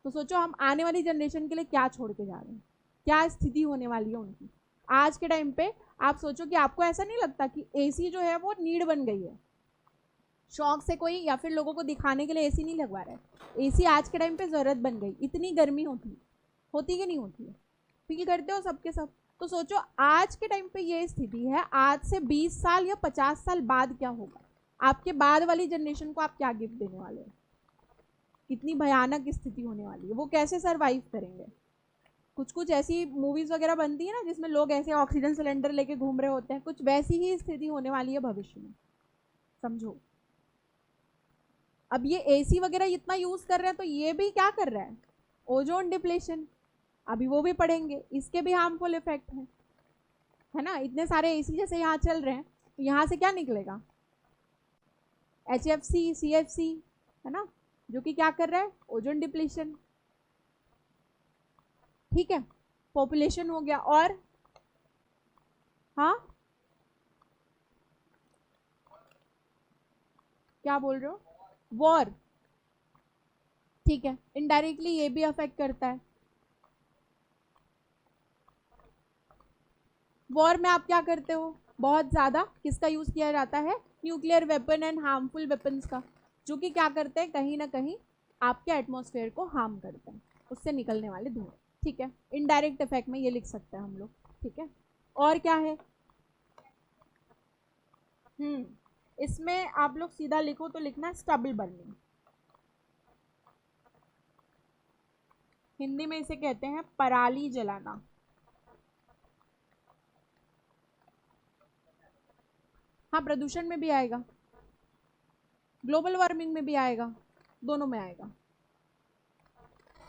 तो सोचो हम आने वाली जनरेशन के लिए क्या छोड़ के जा रहे हैं, क्या स्थिति होने वाली है उनकी। आज के टाइम पे आप सोचो कि आपको ऐसा नहीं लगता कि एसी जो है वो नीड बन गई है? शौक से कोई या फिर लोगों को दिखाने के लिए एसी नहीं लगवा रहा है, एसी आज के टाइम पे जरूरत बन गई। इतनी गर्मी होती कि नहीं होती है? फील करते हो सबके सब। तो सोचो आज के टाइम पे ये स्थिति है, आज से 20 साल या 50 साल बाद क्या होगा? आपके बाद वाली जनरेशन को आप क्या गिफ्ट देने वाले हो? कितनी भयानक स्थिति होने वाली है, वो कैसे सरवाइव करेंगे? कुछ कुछ ऐसी मूवीज वगैरह बनती है ना जिसमें लोग ऐसे ऑक्सीजन सिलेंडर लेके घूम रहे होते हैं, कुछ वैसी ही स्थिति होने वाली है भविष्य में, समझो। अब ये एसी वगैरह इतना यूज कर रहे हैं तो ये भी क्या कर रहा है? ओजोन डिप्लेशन, अभी वो भी पढ़ेंगे, इसके भी हार्मफुल इफेक्ट है ना। इतने सारे एसी जैसे यहाँ चल रहे हैं, तो यहाँ से क्या निकलेगा? HFC, CFC, है ना, जो कि क्या कर रहा है? ओजोन डिप्लेशन, ठीक है। पॉपुलेशन हो गया, और हाँ क्या बोल रहे हो? वॉर, ठीक है, इनडायरेक्टली ये भी अफेक्ट करता है। वॉर में आप क्या करते हो? बहुत ज़्यादा किसका यूज़ किया जाता है? Nuclear weapon and harmful weapons का, जो कि क्या करते हैं? कहीं ना कहीं आपके एटमॉस्फेयर को हार्म करते हैं, उससे निकलने वाले धुएं, ठीक है, इनडायरेक्ट इफेक्ट में ये लिख सकते हैं हम लोग। ठीक है, और क्या है? इसमें आप लोग सीधा लिखो तो लिखना स्टबल बर्निंग, हिंदी में इसे कहते हैं पराली जलाना। हाँ, प्रदूषण में भी आएगा, ग्लोबल वार्मिंग में भी आएगा, दोनों में आएगा।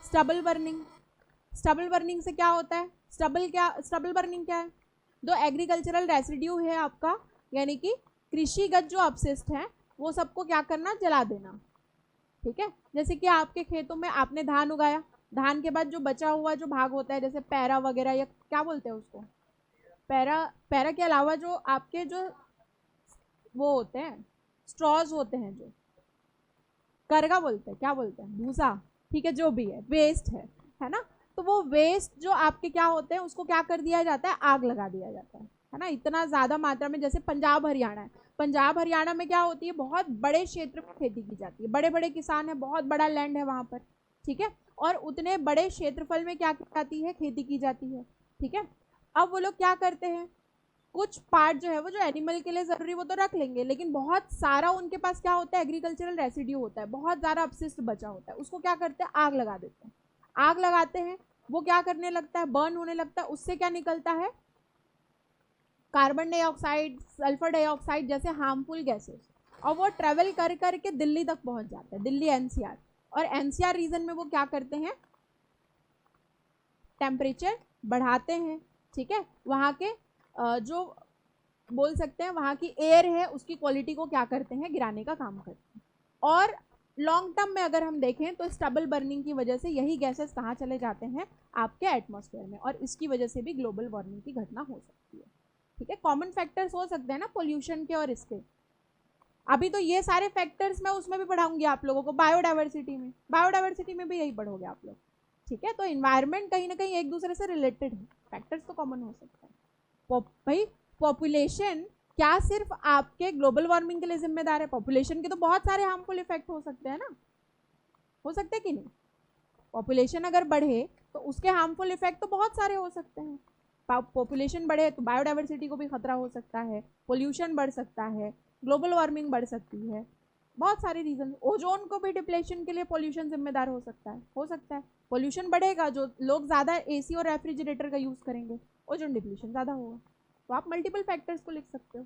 स्टबल बर्निंग, स्टबल बर्निंग से क्या होता है? स्टबल बर्निंग क्या है? जो एग्रीकल्चरल रेसिड्यू है आपका, यानी कि कृषिगत जो अपशिष्ट है, वो सबको क्या करना? जला देना। ठीक है, जैसे कि आपके खेतों में आपने धान उगाया, धान के बाद जो बचा हुआ जो भाग होता है, जैसे पैरा वगैरह, या क्या बोलते हैं उसको, पैरा, पैरा के अलावा जो आपके जो वो होते हैं, स्ट्रॉज होते हैं, जो करगा बोलते हैं, क्या बोलते हैं, भूसा, ठीक है, जो भी है, वेस्ट है ना? तो वो वेस्ट जो आपके क्या होते हैं, उसको क्या कर दिया जाता है? आग लगा दिया जाता है ना? इतना ज़्यादा मात्रा में, जैसे पंजाब हरियाणा है, पंजाब हरियाणा में क्या होती है, बहुत बड़े क्षेत्र में खेती की जाती है, बड़े बड़े किसान है, बहुत बड़ा लैंड है वहाँ पर। ठीक है, और उतने बड़े क्षेत्रफल में क्या की जाती है? खेती की जाती है। ठीक है, अब वो लोग क्या करते हैं, कुछ पार्ट जो है वो जो एनिमल के लिए ज़रूरी वो तो रख लेंगे, लेकिन बहुत सारा उनके पास क्या होता है? एग्रीकल्चरल रेसिड्यू होता है, बहुत ज़्यादा अपशिष्ट बचा होता है, उसको क्या करते हैं? आग लगा देते हैं। आग लगाते हैं, वो क्या करने लगता है? बर्न होने लगता है, उससे क्या निकलता है? कार्बन डाइऑक्साइड, सल्फर डाइऑक्साइड जैसे हार्मफुल गैसेस, और वो ट्रेवल कर करके दिल्ली तक पहुंच जाते हैं, दिल्ली एनसीआर, और एनसीआर रीजन में वो क्या करते हैं? टेम्परेचर बढ़ाते हैं। ठीक है, वहाँ के जो बोल सकते हैं वहाँ की एयर है, उसकी क्वालिटी को क्या करते हैं? गिराने का काम करते हैं। और लॉन्ग टर्म में अगर हम देखें तो स्टबल बर्निंग की वजह से यही गैसेस कहाँ चले जाते हैं? आपके एटमॉस्फेयर में, और इसकी वजह से भी ग्लोबल वार्मिंग की घटना हो सकती है। ठीक है, कॉमन फैक्टर्स हो सकते हैं ना पोल्यूशन के और इसके। अभी तो ये सारे फैक्टर्स मैं उसमें भी पढ़ाऊंगी आप लोगों को, बायोडाइवर्सिटी में भी यही पढ़ोगे आप लोग। ठीक है, तो इन्वायरमेंट कहीं ना कहीं एक दूसरे से रिलेटेड है, फैक्टर्स तो कॉमन हो सकते हैं। भाई पॉपुलेशन क्या सिर्फ आपके ग्लोबल वार्मिंग के लिए जिम्मेदार है? पॉपुलेशन के तो बहुत सारे हार्मफुल इफेक्ट हो सकते हैं ना, हो सकते हैं कि नहीं? पॉपुलेशन अगर बढ़े तो उसके हार्मफुल इफेक्ट तो बहुत सारे हो सकते हैं। पॉपुलेशन बढ़े तो बायोडाइवर्सिटी को भी खतरा हो सकता है, पोल्यूशन बढ़ सकता है, ग्लोबल वार्मिंग बढ़ सकती है, बहुत सारे रीजन। ओजोन को भी डिप्लेशन के लिए पोल्यूशन जिम्मेदार हो सकता है, पोल्यूशन बढ़ेगा, जो लोग ज़्यादा एसी और रेफ्रिजरेटर का यूज़ करेंगे, ओजोन डिप्लेशन ज़्यादा होगा। तो आप मल्टीपल फैक्टर्स को लिख सकते हो।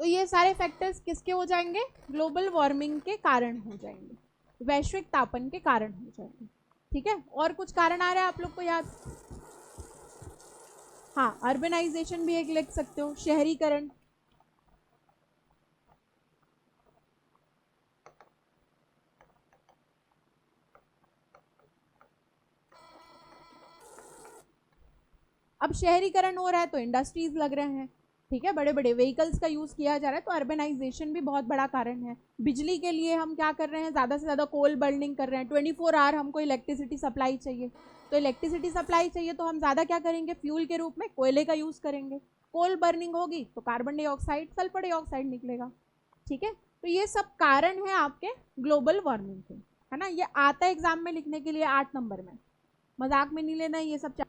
तो ये सारे फैक्टर्स किसके हो जाएंगे? ग्लोबल वार्मिंग के कारण हो जाएंगे, वैश्विक तापन के कारण हो जाएंगे। ठीक है, और कुछ कारण आ रहा है आप लोग को याद? हाँ, अर्बनाइजेशन भी एक लिख सकते हो, शहरीकरण। अब शहरीकरण हो रहा है तो इंडस्ट्रीज लग रहे हैं, ठीक है, बड़े बड़े व्हीकल्स का यूज़ किया जा रहा है, तो अर्बनाइजेशन भी बहुत बड़ा कारण है। बिजली के लिए हम क्या कर रहे हैं? ज़्यादा से ज़्यादा कोल बर्निंग कर रहे हैं, 24 आवर हमको इलेक्ट्रिसिटी सप्लाई चाहिए, तो इलेक्ट्रिसिटी सप्लाई चाहिए तो हम ज़्यादा क्या करेंगे? फ्यूल के रूप में कोयले का यूज़ करेंगे। कोल बर्निंग होगी तो कार्बन डाइऑक्साइड, सल्फर डाइऑक्साइड निकलेगा। ठीक है, तो ये सब कारण है आपके ग्लोबल वार्मिंग के, है ना? ये आता है एग्जाम में लिखने के लिए 8 नंबर में, मजाक में नहीं लेना ये सब।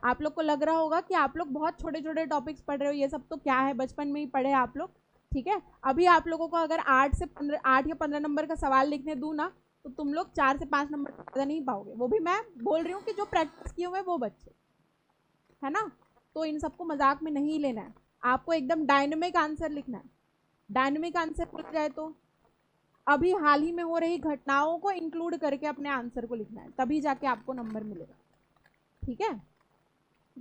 आप लोग को लग रहा होगा कि आप लोग बहुत छोटे छोटे टॉपिक्स पढ़ रहे हो, ये सब तो क्या है, बचपन में ही पढ़े आप लोग। ठीक है, अभी आप लोगों को अगर 8 या 15 नंबर का सवाल लिखने दूँ ना, तो तुम लोग 4 से 5 नंबर ज़्यादा नहीं पाओगे। वो भी मैं बोल रही हूँ कि जो प्रैक्टिस किए हुए वो बच्चे, है ना? तो इन सबको मजाक में नहीं लेना है, आपको एकदम डायनेमिक आंसर लिखना है। डायनेमिक आंसर लिख जाए तो अभी हाल ही में हो रही घटनाओं को इंक्लूड करके अपने आंसर को लिखना है, तभी जाके आपको नंबर मिलेगा। ठीक है,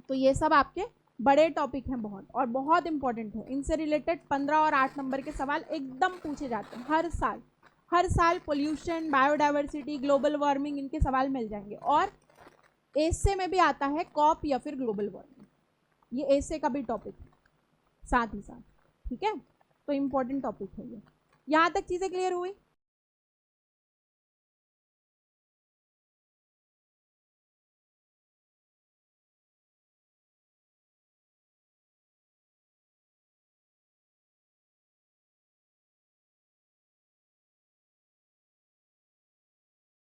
तो ये सब आपके बड़े टॉपिक हैं बहुत, और बहुत इंपॉर्टेंट है। इनसे रिलेटेड 15 और 8 नंबर के सवाल एकदम पूछे जाते हैं हर साल पोल्यूशन, बायोडाइवर्सिटी, ग्लोबल वार्मिंग, इनके सवाल मिल जाएंगे। और एसे में भी आता है कॉप या फिर ग्लोबल वार्मिंग, ये एसे का भी टॉपिक है साथ ही साथ। ठीक है, तो इम्पोर्टेंट टॉपिक है ये। यहाँ तक चीज़ें क्लियर हुई?